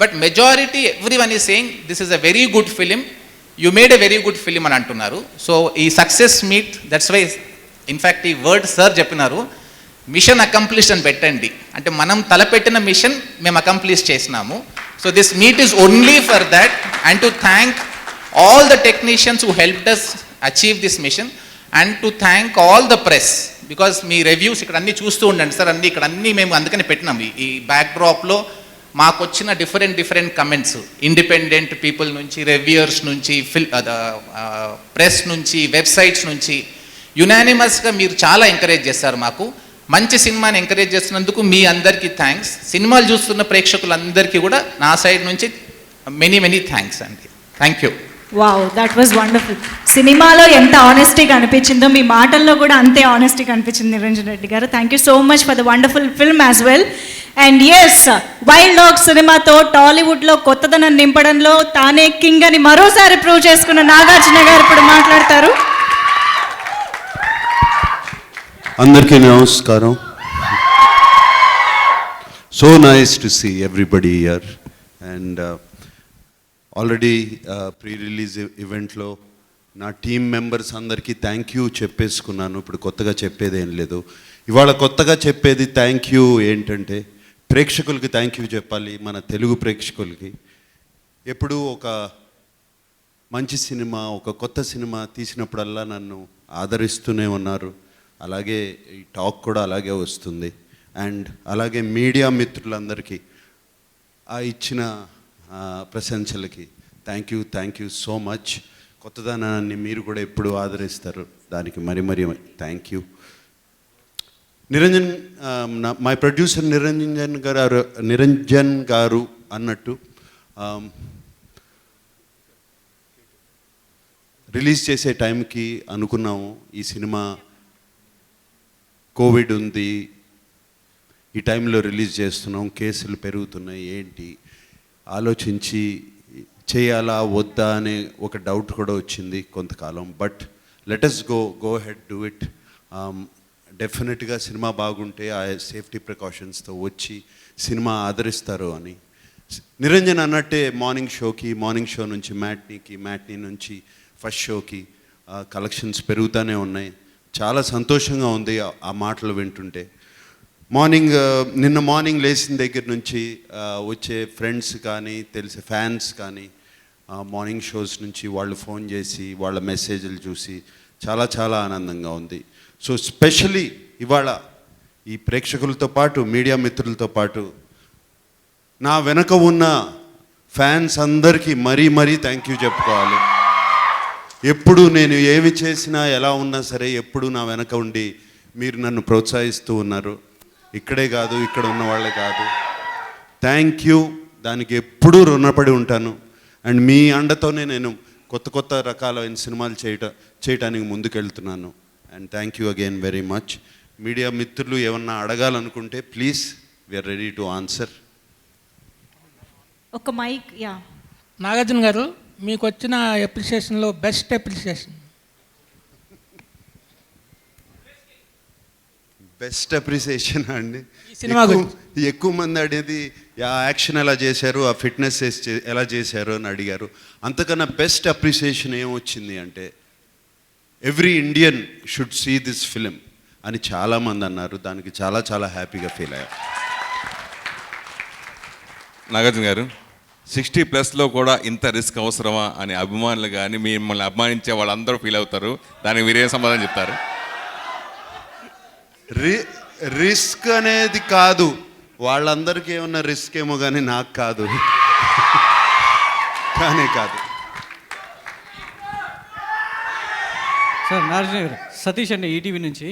But majority everyone is saying this is a very good film, you made a very good film అని అంటున్నారు. సో ఈ success meet, that's why in fact ఈ వర్డ్ సార్ చెప్పినారు, మిషన్ అకంప్లిష్డ్ అని పెట్టండి, అంటే మనం తలపెట్టిన మిషన్ మేము అకంప్లిష్ చేసినాము. So this meet is only for that and to thank all the technicians who helped us achieve this mission and to thank all the press, because me reviews ఇక్కడ అన్నీ చూస్తూ ఉండండి సార్, అన్నీ ఇక్కడ అన్నీ మేము అందుకని పెట్టినాం. ఈ బ్యాక్ డ్రాప్లో మాకు వచ్చిన డిఫరెంట్ కమెంట్స్ ఇండిపెండెంట్ పీపుల్ నుంచి, రివ్యూయర్స్ నుంచి, ప్రెస్ నుంచి, వెబ్సైట్స్ నుంచి యునానిమస్గా మీరు చాలా ఎంకరేజ్ చేస్తారు. మాకు మంచి సినిమాని ఎంకరేజ్ చేస్తున్నందుకు మీ అందరికీ థ్యాంక్స్. సినిమాలు చూస్తున్న ప్రేక్షకులందరికీ కూడా నా సైడ్ నుంచి మెనీ థ్యాంక్స్ అండి. Thank you. Wow, that was wonderful. సినిమాలో ఎంత ఆనెస్టీగా అనిపించిందో మీ మాటల్లో కూడా అంతే ఆనెస్టీగా అనిపించింది నిరంజన్ రెడ్డి గారు. Thank you so much for the wonderful film as well. And yes, wild dog సినిమాతో టాలీవుడ్లో కొత్తదనం నింపడంలో తానే కింగ్ అని మరోసారి ప్రూవ్ చేసుకున్న నాగార్జున గారు ఇప్పుడు మాట్లాడతారు. అందరికీ నమస్కారం. So nice to see everybody here. And already pre release ఈవెంట్లో నా టీమ్ మెంబర్స్ అందరికీ థ్యాంక్ యూ చెప్పేసుకున్నాను. ఇప్పుడు కొత్తగా చెప్పేది ఏం లేదు. ఇవాళ కొత్తగా చెప్పేది థ్యాంక్ యూ ఏంటంటే ప్రేక్షకులకి థ్యాంక్ యూ చెప్పాలి, మన తెలుగు ప్రేక్షకులకి. ఎప్పుడూ ఒక మంచి సినిమా, ఒక కొత్త సినిమా తీసినప్పుడల్లా నన్ను ఆదరిస్తూనే ఉన్నారు. అలాగే ఈ టాక్ కూడా అలాగే వస్తుంది. అండ్ అలాగే మీడియా మిత్రులందరికీ ఆ ఇచ్చిన ప్రశంసలకి థ్యాంక్ యూ సో మచ్. కొత్తదనాన్ని మీరు కూడా ఎప్పుడు ఆదరిస్తారు, దానికి మరి thank you. My producer Niranjan గారు అన్నట్టు రిలీజ్ చేసే టైంకి అనుకున్నాము ఈ సినిమా కోవిడ్ ఉంది, ఈ టైంలో రిలీజ్ చేస్తున్నాం, కేసులు పెరుగుతున్నాయి, ఏంటి ఆలోచించి చేయాలా వద్దా అనే ఒక డౌట్ కూడా వచ్చింది కొంతకాలం. But let us go head do it. డెఫినెట్గా సినిమా బాగుంటే ఆ సేఫ్టీ ప్రికాషన్స్తో వచ్చి సినిమా ఆదరిస్తారు అని. నిరంజన్ అన్నట్టే మార్నింగ్ షో నుంచి మ్యాట్నీ నుంచి ఫస్ట్ షోకి కలెక్షన్స్ పెరుగుతూనే ఉన్నాయి. చాలా సంతోషంగా ఉంది ఆ మాటలు వింటుంటే. నిన్న మార్నింగ్ లేచిన దగ్గర నుంచి వచ్చే ఫ్రెండ్స్ కానీ తెలిసే ఫ్యాన్స్ కానీ మార్నింగ్ షోస్ నుంచి వాళ్ళు ఫోన్ చేసి వాళ్ళ మెసేజ్లు చూసి చాలా ఆనందంగా ఉంది. సో స్పెషలీ ఇవాళ ఈ ప్రేక్షకులతో పాటు మీడియా మిత్రులతో పాటు నా వెనక ఉన్న ఫ్యాన్స్ అందరికీ మరీ థ్యాంక్ యూ చెప్పుకోవాలి. ఎప్పుడు నేను ఏమి చేసినా ఎలా ఉన్నా సరే ఎప్పుడు నా వెనక ఉండి మీరు నన్ను ప్రోత్సహిస్తూ ఉన్నారు. ఇక్కడే కాదు, ఇక్కడ ఉన్న వాళ్ళే కాదు. థ్యాంక్ యూ, దానికి ఎప్పుడూ రుణపడి ఉంటాను. అండ్ మీ అండతోనే నేను కొత్త రకాలైన సినిమాలు చేయటానికి ముందుకెళ్తున్నాను. And thank you again very much. Media మిత్రులు ఏమన్నా అడగాలనుకుంటే please, we're ready to answer. ఒక మైక్. యా, నాగార్జున గారు, మీకు వచ్చిన అప్రిషియేషన్లో బెస్ట్ అప్రిషియేషన్? బెస్ట్ అప్రిసియేషన్ అండి, సినిమా ఎక్కువ మంది అనేది ఆ యాక్షన్ ఎలా చేశారు, ఆ ఫిట్నెస్ ఎలా చేశారు అని అడిగారు. అంతకన్నా బెస్ట్ అప్రిసియేషన్ ఏమొచ్చింది అంటే every Indian should see this film అని చాలామంది అన్నారు. దానికి చాలా చాలా హ్యాపీగా ఫీల్ అయ్యారు. నాగార్జున గారు, 60+ కూడా ఇంత రిస్క్ అవసరమా అని అభిమానులు కానీ మిమ్మల్ని అభిమానించే వాళ్ళందరూ ఫీల్ అవుతారు. దానికి మీరేం సమాధానం చెప్తారు? రిస్క్ అనేది కాదు, వాళ్ళందరికీ ఏమన్నా రిస్క్ ఏమో కానీ నాకు కాదు. కానే కాదు. సార్ నాగార్జున గారు, సతీష్ అండి, ఈటీవీ నుంచి.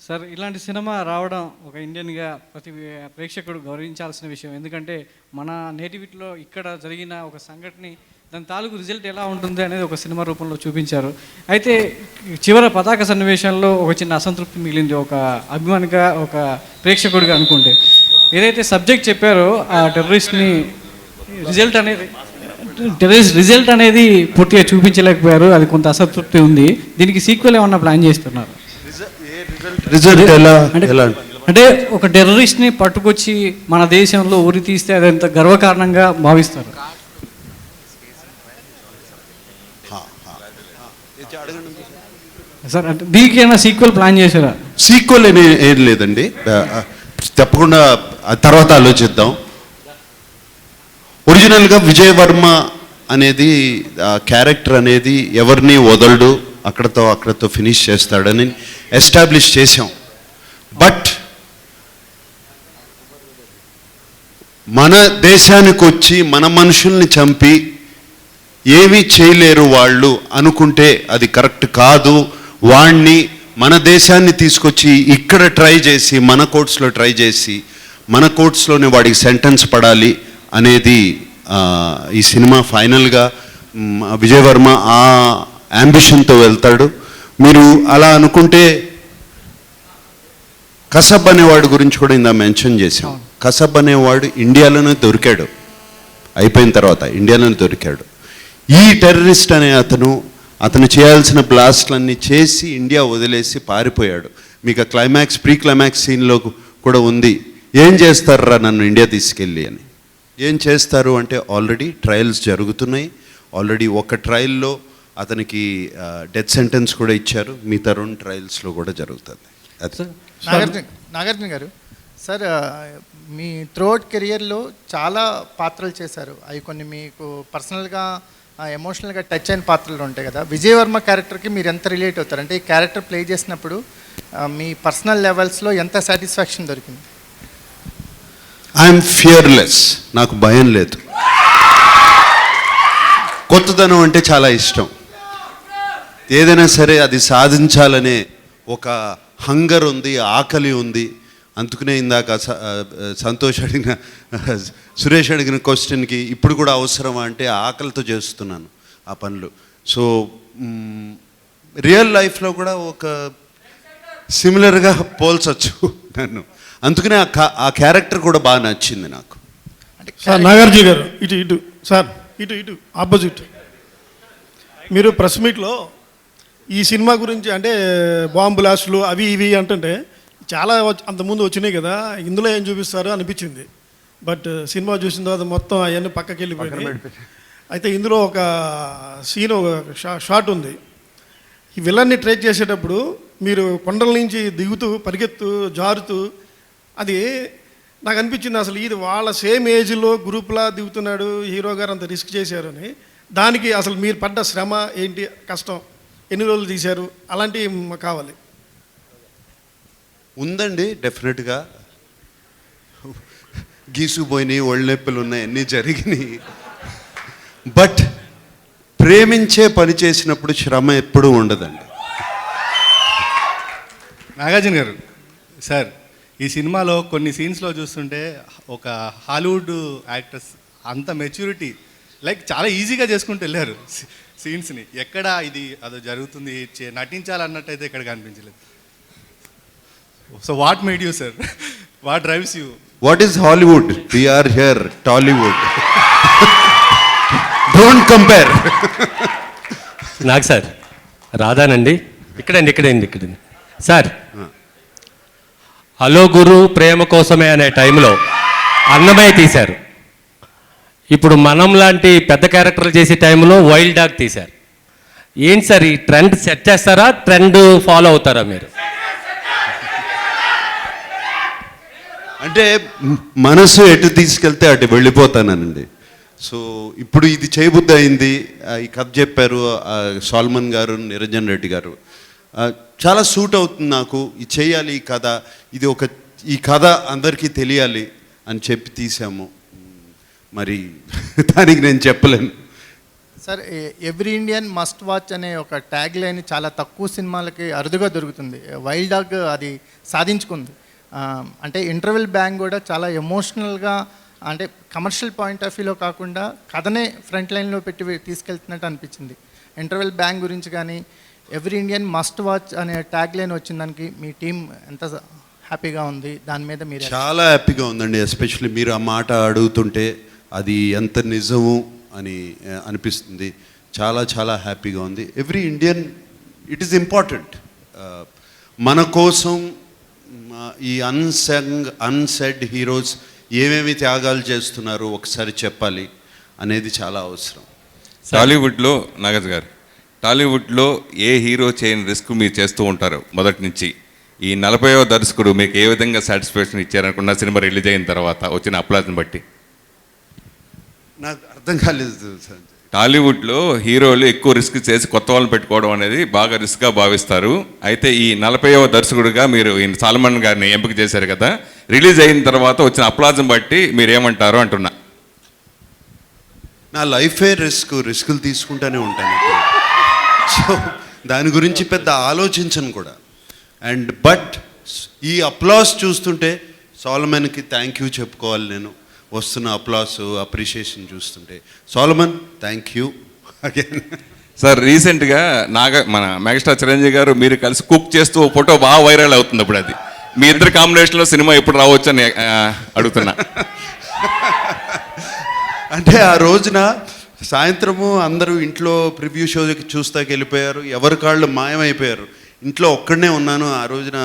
సార్, ఇలాంటి సినిమా రావడం ఒక ఇండియన్గా ప్రతి ప్రేక్షకుడు గౌరవించాల్సిన విషయం. ఎందుకంటే మన నేటివిటీలో ఇక్కడ జరిగిన ఒక సంఘటన, దాని తాలూకు రిజల్ట్ ఎలా ఉంటుంది అనేది ఒక సినిమా రూపంలో చూపించారు. అయితే చివరి పతాక సన్నివేశంలో ఒక చిన్న అసంతృప్తి మిగిలింది, ఒక అభిమానిగా, ఒక ప్రేక్షకుడిగా అనుకుంటే. ఏదైతే సబ్జెక్ట్ చెప్పారో ఆ టెర్రరిస్ట్ రిజల్ట్ అనేది పూర్తిగా చూపించలేకపోయారు. అది కొంత అసంతృప్తి ఉంది. దీనికి సీక్వెల్ ఏమన్నా ప్లాన్ చేస్తున్నారు? రిజల్ట్ అంటే ఒక టెర్రరిస్ట్ని పట్టుకొచ్చి మన దేశంలో ఉరి తీస్తే అది ఎంత గర్వకారణంగా భావిస్తారు. సార్, అంటే దీనికి ఏమైనా సీక్వెల్ ప్లాన్ చేశారా? సీక్వెల్ ఏం లేదండి, తప్పకుండా తర్వాత ఆలోచిద్దాం. ఒరిజినల్గా విజయ్ వర్మ అనేది క్యారెక్టర్ అనేది ఎవరిని వదలడు, అక్కడతో ఫినిష్ చేస్తాడని ఎస్టాబ్లిష్ చేశాం. బట్ మన దేశానికి వచ్చి మన మనుషుల్ని చంపి ఏమీ చేయలేరు వాళ్ళు అనుకుంటే అది కరెక్ట్ కాదు. వాణ్ణి మన దేశాన్ని తీసుకొచ్చి ఇక్కడ ట్రై చేసి, మన కోర్ట్స్లో ట్రై చేసి, మన కోర్ట్స్లోనే వాడికి సెంటెన్స్ పడాలి అనేది ఈ సినిమా ఫైనల్గా విజయ్ వర్మ ఆ యాంబిషన్తో వెళ్తాడు. మీరు అలా అనుకుంటే కసబ్ అనేవాడు గురించి కూడా ఇందా మెన్షన్ చేశాం. కసబ్ అనేవాడు ఇండియాలోనే దొరికాడు, అయిపోయిన తర్వాత ఇండియాలోనే దొరికాడు. ఈ టెర్రరిస్ట్ అనే అతను చేయాల్సిన బ్లాస్ట్లన్నీ చేసి ఇండియా వదిలేసి పారిపోయాడు. మీకు ప్రీ క్లైమాక్స్ సీన్లో కూడా ఉంది, ఏం చేస్తారా నన్ను ఇండియా తీసుకెళ్ళి అని. ఏం చేస్తారు అంటే ఆల్రెడీ ట్రయల్స్ జరుగుతున్నాయి. ఆల్రెడీ ఒక ట్రయల్లో అతనికి డెత్ సెంటెన్స్ కూడా ఇచ్చారు. మిగతా 2 ట్రయల్స్లో కూడా జరుగుతుంది. నాగార్జున గారు, సార్, మీ త్రూఅవుట్ కెరియర్లో చాలా పాత్రలు చేశారు. అవి కొన్ని మీకు పర్సనల్గా ఎమోషనల్గా టచ్ అయిన పాత్రలు ఉంటాయి కదా. విజయ్ వర్మ క్యారెక్టర్కి మీరు ఎంత రిలేట్ అవుతారు? అంటే ఈ క్యారెక్టర్ ప్లే చేసినప్పుడు మీ పర్సనల్ లెవెల్స్లో ఎంత సాటిస్ఫాక్షన్ దొరికింది? ఐఎమ్ ఫియర్లెస్, నాకు భయం లేదు. కొత్తదనం అంటే చాలా ఇష్టం. ఏదైనా సరే అది సాధించాలనే ఒక హంగర్ ఉంది, ఆకలి ఉంది. అందుకనే ఇందాక సురేష్ అడిగిన క్వశ్చన్కి ఇప్పుడు కూడా అవసరమా అంటే ఆకలితో చేస్తున్నాను ఆ పనులు. సో రియల్ లైఫ్లో కూడా ఒక సిమిలర్గా పోల్చొచ్చు నన్ను. అందుకనే ఆ క్యారెక్టర్ కూడా బాగా నచ్చింది నాకు. సార్, నాగార్జున గారు, ఇటు సార్, ఇటు ఆపోజిట్. మీరు ప్రెస్ మీట్లో ఈ సినిమా గురించి అంటే బాంబు బ్లాస్టులు అవి ఇవి అంటుంటే చాలా అంతకుముందు వచ్చినాయి కదా, ఇందులో ఏం చూపిస్తారు అనిపించింది. బట్ సినిమా చూసిన తర్వాత మొత్తం అవన్నీ పక్కకి వెళ్ళిపోయినాయి. అయితే ఇందులో ఒక సీన్, ఒక షాట్ ఉంది. ఈ విలన్ని ట్రేక్ చేసేటప్పుడు మీరు కొండల నుంచి దిగుతూ పరిగెత్తు జారుతూ, అది నాకు అనిపించింది అసలు ఇది వాళ్ళ సేమ్ ఏజ్లో గ్రూప్లా దిగుతున్నాడు హీరో గారు, అంత రిస్క్ చేశారని. దానికి అసలు మీరు పడ్డ శ్రమ ఏంటి, కష్టం, ఎన్ని రోజులు తీశారు, అలాంటివి కావాలి. ఉందండి, డెఫినెట్గా గీసుకుపోయినాయి, ఒళ్ళు నొప్పులు ఉన్నాయి, అన్నీ జరిగినాయి. బట్ ప్రేమించే పని చేసినప్పుడు శ్రమ ఎప్పుడూ ఉండదండి. నాగార్జున గారు సార్, ఈ సినిమాలో కొన్ని సీన్స్లో చూస్తుంటే ఒక హాలీవుడ్ యాక్టర్స్ అంత మెచ్యూరిటీ లైక్ చాలా ఈజీగా చేసుకుంటూ వెళ్ళారు సీన్స్ని. ఎక్కడ ఇది అదో జరుగుతుంది నటించాలన్నట్టయితే ఇక్కడ కనిపించలేదు. So what made you sir? What drives you? What is Hollywood? We are here Tollywood. Don't compare. నాకు సార్ రాధానండి, ఇక్కడండి సార్. హలో గురు ప్రేమ కోసమే అనే టైంలో అన్నమయ్య తీశారు. ఇప్పుడు మనం లాంటి పెద్ద క్యారెక్టర్లు చేసే టైంలో వైల్డ్ డాగ్ తీశారు. ఏంటి సార్ ఈ ట్రెండ్ సెట్ చేస్తారా, ట్రెండ్ ఫాలో అవుతారా మీరు? అంటే మనసు ఎటు తీసుకెళ్తే అటు వెళ్ళిపోతానండి. సో ఇప్పుడు ఇది చేయబుద్ధి అయింది. ఈ కథ చెప్పారు సాల్మన్ గారు, నిరంజన్ రెడ్డి గారు. చాలా సూట్ అవుతుంది నాకు, ఇది చేయాలి ఈ కథ, ఇది ఈ కథ అందరికీ తెలియాలి అని చెప్పి తీసాము. మరి దానికి నేను చెప్పలేను sir. Every Indian must watch అనే ఒక ట్యాగ్ లైన్ చాలా తక్కువ సినిమాలకి అరుదుగా దొరుకుతుంది. వైల్డ్ డాగ్ అది సాధించుకుంది. అంటే ఇంటర్వెల్ బ్యాంగ్ కూడా చాలా ఎమోషనల్గా, అంటే కమర్షియల్ పాయింట్ ఆఫ్ వ్యూలో కాకుండా కథనే ఫ్రంట్ లైన్లో పెట్టి తీసుకెళ్తున్నట్టు అనిపించింది. ఇంటర్వెల్ బ్యాంగ్ గురించి కానీ ఎవ్రీ ఇండియన్ మస్ట్ వాచ్ అనే ట్యాగ్ లైన్ వచ్చిన దానికి మీ టీం ఎంత హ్యాపీగా ఉంది? దాని మీద మీరు? చాలా హ్యాపీగా ఉందండి. ఎస్పెషల్లీ మీరు ఆ మాట అడుగుతుంటే అది ఎంత నిజము అని అనిపిస్తుంది. చాలా చాలా హ్యాపీగా ఉంది. Every Indian, it is important. మన కోసం ఈ అన్సెడ్ హీరోస్ ఏమేమి త్యాగాలు చేస్తున్నారు ఒకసారి చెప్పాలి అనేది చాలా అవసరం. టాలీవుడ్లో నాగజ్ గారు, టాలీవుడ్లో ఏ హీరో చేయని రిస్క్ మీరు చేస్తూ ఉంటారు మొదటి నుంచి. ఈ 40వ దర్శకుడు మీకు ఏ విధంగా సాటిస్ఫాక్షన్ ఇచ్చారనుకున్న సినిమా రిలీజ్ అయిన తర్వాత వచ్చిన అప్లాజ్ని బట్టి? నాకు అర్థం కాలేదు సార్. టాలీవుడ్లో హీరోలు ఎక్కువ రిస్క్ చేసి కొత్త వాళ్ళని పెట్టుకోవడం అనేది బాగా రిస్క్గా భావిస్తారు. అయితే ఈ 40వ దర్శకుడిగా మీరు ఈ సాల్మన్ గారిని ఎంపిక చేశారు కదా, రిలీజ్ అయిన తర్వాత వచ్చిన అప్లాజ్ని బట్టి మీరు ఏమంటారు అంటున్నా. నా లైఫే రిస్కులు తీసుకుంటూనే ఉంటాను. సో దాని గురించి పెద్ద ఆలోచించను కూడా. బట్ ఈ అప్లాస్ చూస్తుంటే సాల్మన్కి థ్యాంక్ యూ చెప్పుకోవాలి నేను. వస్తున్న అప్లాస్, అప్రిషియేషన్ చూస్తుంటే Salman thank you again. Sir రీసెంట్గా మన మెగాస్టార్ చిరంజీవి గారు మీరు కలిసి కుక్ చేస్తూ ఫోటో బాగా వైరల్ అవుతుంది. ఇప్పుడు అది మీ ఇద్దరు కాంబినేషన్లో సినిమా ఎప్పుడు రావచ్చు అని అడుగుతున్నా. అంటే ఆ రోజున సాయంత్రము అందరూ ఇంట్లో ప్రివ్యూ షోకి చూస్తాకి వెళ్ళిపోయారు. ఎవరి కాళ్ళు మాయమైపోయారు. ఇంట్లో ఒక్కడనే ఉన్నాను. ఆ రోజున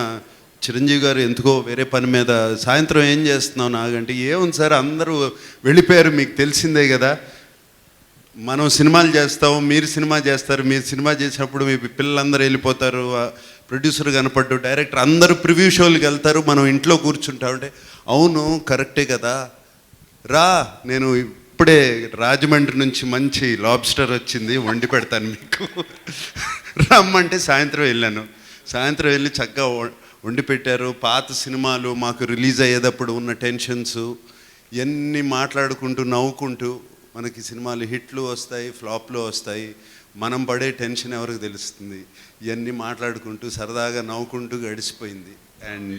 చిరంజీవి గారు ఎందుకో వేరే పని మీద సాయంత్రం ఏం చేస్తున్నావు నాగంటే, ఏముంది సార్ అందరూ వెళ్ళిపోయారు, మీకు తెలిసిందే కదా, మనం సినిమాలు చేస్తాము, మీరు సినిమా చేస్తారు, మీరు సినిమా చేసినప్పుడు మీ పిల్లలందరూ వెళ్ళిపోతారు, ప్రొడ్యూసర్ కనపడ్డు, డైరెక్టర్ అందరూ ప్రివ్యూ షోలకు వెళ్తారు, మనం ఇంట్లో కూర్చుంటామంటే అవును కరెక్టే కదా, రా నేను ఇప్పుడే రాజమండ్రి నుంచి మంచి లాబ్స్టర్ వచ్చింది వండి పెడతాను మీకు రమ్మంటే సాయంత్రం వెళ్ళాను. సాయంత్రం వెళ్ళి చక్కగా వండి పెట్టారు. పాత సినిమాలు మాకు రిలీజ్ అయ్యేటప్పుడు ఉన్న టెన్షన్స్ ఇవన్నీ మాట్లాడుకుంటూ నవ్వుకుంటూ, మనకి సినిమాలు హిట్లు వస్తాయి, ఫ్లాప్లు వస్తాయి, మనం పడే టెన్షన్ ఎవరికి తెలుస్తుంది, ఇవన్నీ మాట్లాడుకుంటూ సరదాగా నవ్వుకుంటూ గడిచిపోయింది. అండ్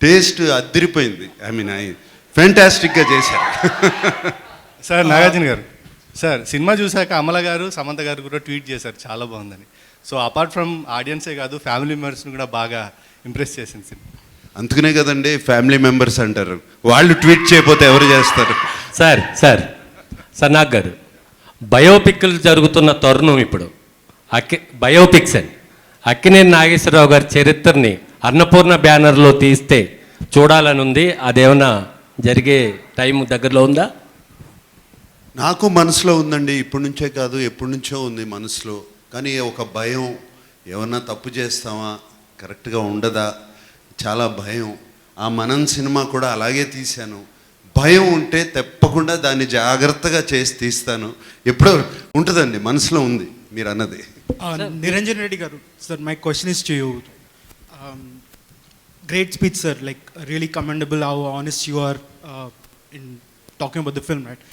టేస్ట్ అద్దరిపోయింది. ఫ్యాంటాస్టిక్గా చేశారు. సార్ నాగార్జున గారు, సార్ సినిమా చూశాక అమల గారు, సమంత గారు కూడా ట్వీట్ చేశారు చాలా బాగుందని. సో అపార్ట్ ఫ్రమ్ ఆడియన్సే కాదు, ఫ్యామిలీ మెంబర్స్ని కూడా బాగా ఇంప్రెస్ చేసింది సినిమా. అందుకనే కదండి ఫ్యామిలీ మెంబర్స్ అంటారు. వాళ్ళు ట్వీట్ చేయకపోతే ఎవరు చేస్తారు? సార్ నాగ్ గారు, బయోపిక్లు జరుగుతున్న తరుణం ఇప్పుడు. బయోపిక్స్ అని అక్కినేని నాగేశ్వరరావు గారి చరిత్రని అన్నపూర్ణ బ్యానర్లో తీస్తే చూడాలని ఉంది. అదేమన్నా జరిగే టైం దగ్గరలో ఉందా? నాకు మనసులో ఉందండి. ఇప్పటి నుంచే కాదు, ఎప్పటి నుంచో ఉంది మనసులో. కానీ ఒక భయం, ఏమన్నా తప్పు చేస్తామా, కరెక్ట్గా ఉండదా, చాలా భయం. ఆ మనం సినిమా కూడా అలాగే తీశాను. భయం ఉంటే తప్పకుండా దాన్ని జాగ్రత్తగా చేసి తీస్తాను. ఎప్పుడో ఉంటుందండి, మనసులో ఉంది మీరు అన్నది. నిరంజన్ రెడ్డి గారు, sir my question is to you. Great speech, sir. Like really commendable how honest you are in talking about the film, right?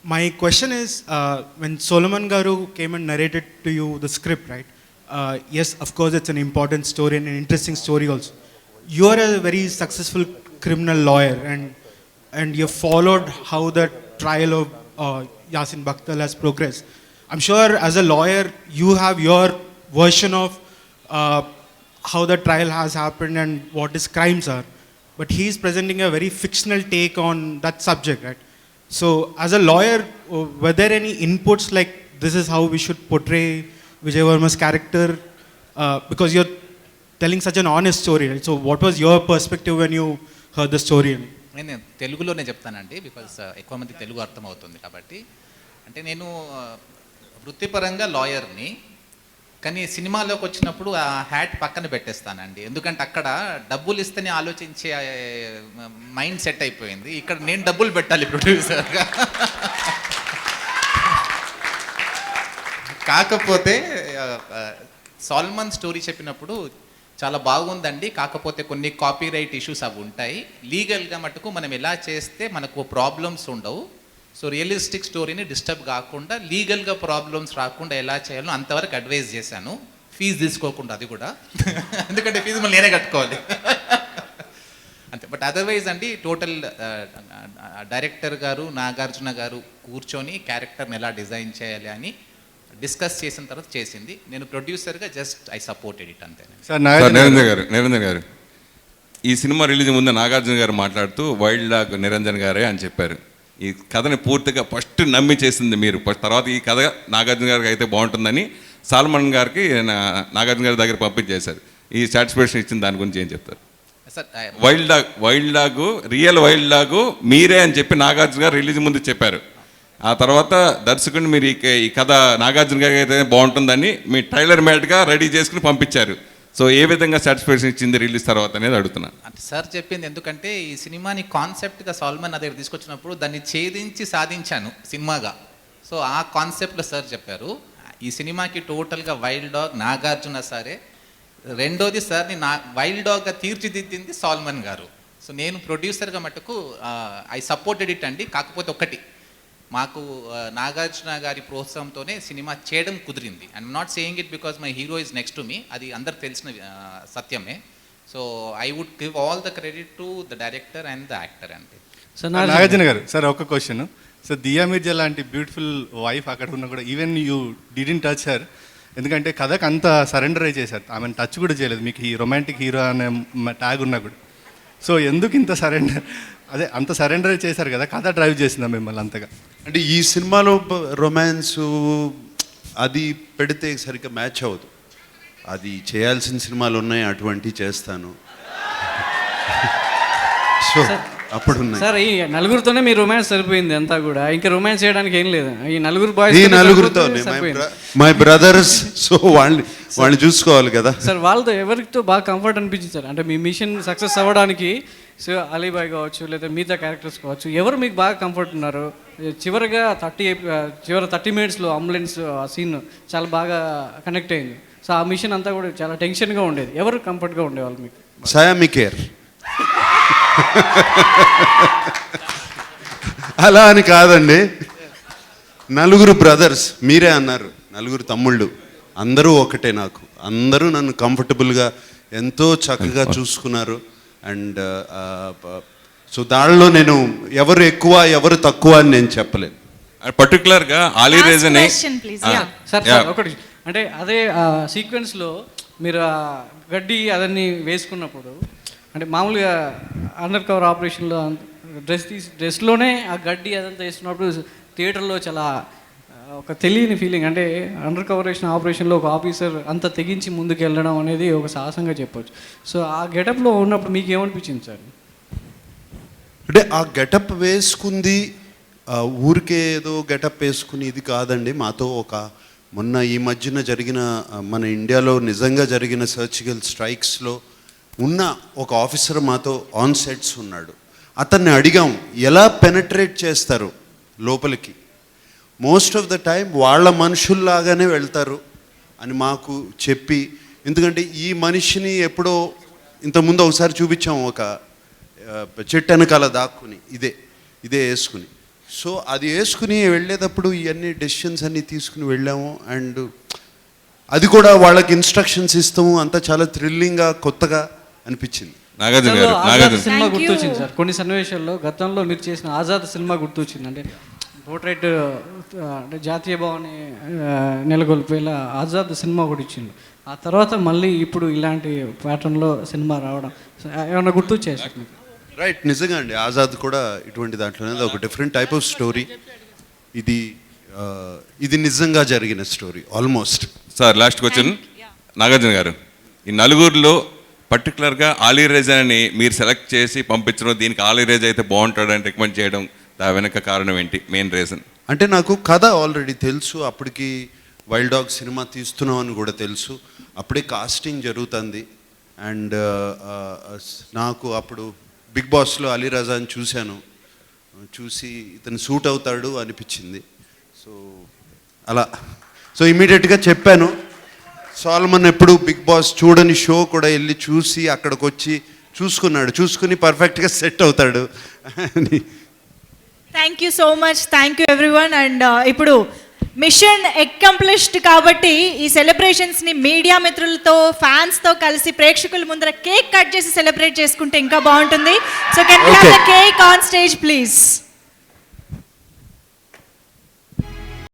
My question is, when Solomon Garu came and narrated to you the script, right? Yes, of course, it's an important story and an interesting story also. You are a very successful criminal lawyer, and you followed how the trial of Yasin Bakhtal has progressed. I'm sure as a lawyer, you have your version of how the trial has happened and what his crimes are. But he's presenting a very fictional take on that subject, right? So, as a lawyer, were there any inputs like this is how we should portray Vijay Varma's character? Because you're telling such an honest story, right? So, what was your perspective when you heard the story? నేను తెలుగులోనే చెప్తానండి, because ఎక్కువ మంది తెలుగు అర్థమవుతుంది కాబట్టి. అంటే నేను వృత్తిపరంగా లాయర్ని, కానీ సినిమాలోకి వచ్చినప్పుడు ఆ హ్యాట్ పక్కన పెట్టేస్తానండి. ఎందుకంటే అక్కడ డబ్బులు ఇస్తేనే ఆలోచించే మైండ్ సెట్ అయిపోయింది. ఇక్కడ నేను డబ్బులు పెట్టాలి ప్రొడ్యూసర్గా. కాకపోతే సాల్మన్ స్టోరీ చెప్పినప్పుడు చాలా బాగుందండి. కాకపోతే కొన్ని కాపీరైట్ ఇష్యూస్ అవి ఉంటాయి. లీగల్గా మటుకు మనం ఎలా చేస్తే మనకు ప్రాబ్లమ్స్ ఉండవు. సో రియలిస్టిక్ స్టోరీని డిస్టర్బ్ కాకుండా, లీగల్గా ప్రాబ్లమ్స్ రాకుండా ఎలా చేయాలో అంతవరకు అడ్వైజ్ చేశాను, ఫీజు తీసుకోకుండా. అది కూడా ఎందుకంటే ఫీజు మళ్ళీ నేనే కట్టుకోవాలి అంతే. బట్ అదర్వైజ్ అండి, టోటల్ డైరెక్టర్ గారు నాగార్జున గారు కూర్చొని క్యారెక్టర్ని ఎలా డిజైన్ చేయాలి అని డిస్కస్ చేసిన తర్వాత చేసింది. నేను ప్రొడ్యూసర్గా జస్ట్ ఐ సపోర్టెడ్ ఇట్ అంతే. సార్ నిరంజన్ గారు, ఈ సినిమా రిలీజ్ ముందు నాగార్జున గారు మాట్లాడుతూ వైల్డ్ డాగ్ నిరంజన్ గారే అని చెప్పారు. ఈ కథని పూర్తిగా ఫస్ట్ నమ్మి చేసింది మీరు. తర్వాత ఈ కథ నాగార్జున గారికి అయితే బాగుంటుందని సాల్మన్ గారికి నాగార్జున గారి దగ్గర పంపించేశారు. ఈ సాటిస్ఫాక్షన్ ఇచ్చిన దాని గురించి ఏం చెప్తారు? Wild dog real wild dog మీరే అని చెప్పి నాగార్జున గారు రిలీజ్ ముందు చెప్పారు. ఆ తర్వాత దర్శకుడిని మీరు ఈ కథ నాగార్జున గారికి అయితే బాగుంటుందని మీ ట్రైలర్ మేట్గా రెడీ చేసుకుని పంపించారు. సో ఏ విధంగా సాటిస్ఫాక్షన్ ఇచ్చింది రిలీజ్ తర్వాత అనేది అడుగుతున్నాను. అంటే సార్ చెప్పింది, ఎందుకంటే ఈ సినిమాని కాన్సెప్ట్గా సాల్మన్ నా దగ్గర తీసుకొచ్చినప్పుడు దాన్ని ఛేదించి సాధించాను సినిమాగా. సో ఆ కాన్సెప్ట్లో సార్ చెప్పారు. ఈ సినిమాకి టోటల్గా వైల్డ్ డాగ్ నాగార్జున సారే. రెండోది సార్ని వైల్డ్ డాగ్గా తీర్చిదిద్దింది సాల్మన్ గారు. సో నేను ప్రొడ్యూసర్గా మటుకు ఐ సపోర్టెడ్ ఇట్ అండి. కాకపోతే ఒకటి, మాకు నాగార్జున గారి ప్రోత్సాహంతోనే సినిమా చేయడం కుదిరింది. I'm not saying it because my hero is next to me, అది అందరికి తెలిసిన సత్యమే. So I would give all the credit to the director and the actor అండి. నాగార్జున గారు, సార్ ఒక క్వశ్చన్. సార్ దియా మిర్జా లాంటి బ్యూటిఫుల్ వైఫ్ అక్కడ ఉన్నా కూడా even you didn't touch her, ఎందుకంటే కథకు అంత సరెండర్ అయి చేశారు, ఆమెను టచ్ కూడా చేయలేదు. మీకు ఈ రొమాంటిక్ హీరో అనే ట్యాగ్ ఉన్నా కూడా. సో ఎందుకు ఇంత సరెండర్, అదే అంత సరెండర్ చేశారు కదా, కథ డ్రైవ్ చేసిందా మిమ్మల్ని అంతగా? అంటే ఈ సినిమాలో రొమాన్స్ అది పెడితే సరిగ్గా మ్యాచ్ అవ్వదు. అది చేయాల్సిన సినిమాలు ఉన్నాయి, అటువంటివి చేస్తాను. సో అప్పుడు సార్ ఈ నలుగురితోనే మీ రొమాన్స్ సరిపోయింది అంతా కూడా, ఇంకా రొమాన్స్ చేయడానికి ఏం లేదు. ఈ నలుగురు ఈ నలుగురితో మై బ్రదర్స్, సో వాళ్ళని చూసుకోవాలి కదా సార్. వాళ్ళతో ఎవరితో బాగా కంఫర్ట్ అనిపించింది సార్? అంటే మీ మిషన్ సక్సెస్ అవ్వడానికి సో అలీబాయ్ కావచ్చు, లేదా మిగతా క్యారెక్టర్స్ కావచ్చు, ఎవరు మీకు బాగా కంఫర్ట్ ఉన్నారు? చివరిగా 30 మినిట్స్లో అంబులెన్స్ ఆ సీన్ చాలా బాగా కనెక్ట్ అయింది. సో ఆ మిషన్ అంతా కూడా చాలా టెన్షన్గా ఉండేది. ఎవరు కంఫర్ట్గా ఉండేవాళ్ళు మీకు? సయామి కేర్ అలా అని కాదండి, నలుగురు బ్రదర్స్ మీరే అన్నారు, నలుగురు తమ్ముళ్ళు, అందరూ ఒకటే. నాకు అందరూ నన్ను కంఫర్టబుల్గా ఎంతో చక్కగా చూసుకున్నారు. అండ్ సో దానిలో నేను ఎవరు ఎక్కువ ఎవరు తక్కువ అని నేను చెప్పలేను. పర్టికులర్గా ఆలీ రేజన్ సార్ ఒకటి, అంటే అదే సీక్వెన్స్లో మీరు గడ్డి అదన్నీ వేసుకున్నప్పుడు, అంటే మామూలుగా అండర్ కవర్ ఆపరేషన్లో డ్రెస్లోనే ఆ గడ్డి అదంతా వేసుకున్నప్పుడు థియేటర్లో చాలా ఒక తెలియని ఫీలింగ్. అంటే అండర్ కవరేషన్ ఆపరేషన్లో ఒక ఆఫీసర్ అంత తెగించి ముందుకు వెళ్ళడం అనేది ఒక సాహసంగా చెప్పొచ్చు. సో ఆ గెటప్లో ఉన్నప్పుడు మీకు ఏమనిపించింది సార్? అంటే ఆ గెటప్ వేసుకుంది ఊరికే ఏదో గెటప్ వేసుకుని ఇది కాదండి. మాతో మొన్న ఈ మధ్యన జరిగిన మన ఇండియాలో నిజంగా జరిగిన సర్జికల్ స్ట్రైక్స్లో ఉన్న ఒక ఆఫీసర్ మాతో ఆన్ సెట్స్ ఉన్నాడు. అతన్ని అడిగాం ఎలా పెనట్రేట్ చేస్తారు లోపలికి. మోస్ట్ ఆఫ్ ద టైం వాళ్ళ మనుషుల్లాగానే వెళ్తారు అని మాకు చెప్పి, ఎందుకంటే ఈ మనిషిని ఎప్పుడో ఇంతకుముందు ఒకసారి చూపించాం, ఒక చెట్టు వెనకాల దాక్కుని ఇదే వేసుకుని. సో అది వేసుకుని వెళ్ళేటప్పుడు ఇవన్నీ డెసిషన్స్ అన్నీ తీసుకుని వెళ్ళాము. అండ్ అది కూడా వాళ్ళకి ఇన్స్ట్రక్షన్స్ ఇస్తాము, అంతా చాలా థ్రిల్లింగ్గా కొత్తగా అనిపించింది. నాగార్జున గారు, ఆజాద్ నాగార్జున సినిమా గుర్తొచ్చింది సార్. కొన్ని సన్నివేశాల్లో గతంలో మీరు చేసిన ఆజాద్ సినిమా గుర్తొచ్చింది. అంటే పోర్ట్రైట్ అంటే జాతీయ భావాన్ని నెలకొల్పేలా ఆజాద్ సినిమా కూడా ఇచ్చింది. ఆ తర్వాత మళ్ళీ ఇప్పుడు ఇలాంటి ప్యాటర్న్లో సినిమా రావడం ఏమన్నా గుర్తొచ్చాయి సార్ మీకు? రైట్, నిజంగా అండి. ఆజాద్ కూడా ఇటువంటి దాంట్లోనే ఒక డిఫరెంట్ టైప్ ఆఫ్ స్టోరీ. ఇది నిజంగా జరిగిన story almost. Sir last question Nagarjuna గారు, ఈ నలుగురిలో పర్టికులర్గా ఆలీ రేజాని మీరు సెలెక్ట్ చేసి పంపించడం, దీనికి ఆలీ రేజ్ అయితే బాగుంటాడని రికమెండ్ చేయడం, దా వెనక కారణం ఏంటి, మెయిన్ రీజన్? అంటే నాకు కథ ఆల్రెడీ తెలుసు, అప్పటికి వైల్డ్ డాగ్ సినిమా తీస్తున్నాం అని కూడా తెలుసు, అప్పుడే కాస్టింగ్ జరుగుతుంది. అండ్ నాకు అప్పుడు బిగ్ బాస్లో అలీ రజాని చూసి ఇతను సూట్ అవుతాడు అనిపించింది. సో ఇమీడియట్గా చెప్పాను. సాల్మన్ ఎప్పుడు బిగ్ బాస్ చూడని షో కూడా వెళ్ళి చూసి అక్కడికి వచ్చి చూసుకుని పర్ఫెక్ట్గా సెట్ అవుతాడు అని. Thank you so much, thank you everyone. And ఇప్పుడు మిషన్ అకంప్లిష్డ్ కాబట్టి ఈ సెలబ్రేషన్స్ని మీడియా మిత్రులతో, ఫ్యాన్స్తో కలిసి ప్రేక్షకుల ముందర కేక్ కట్ చేసి సెలబ్రేట్ చేసుకుంటే ఇంకా బాగుంటుంది. So can we have the cake on stage please.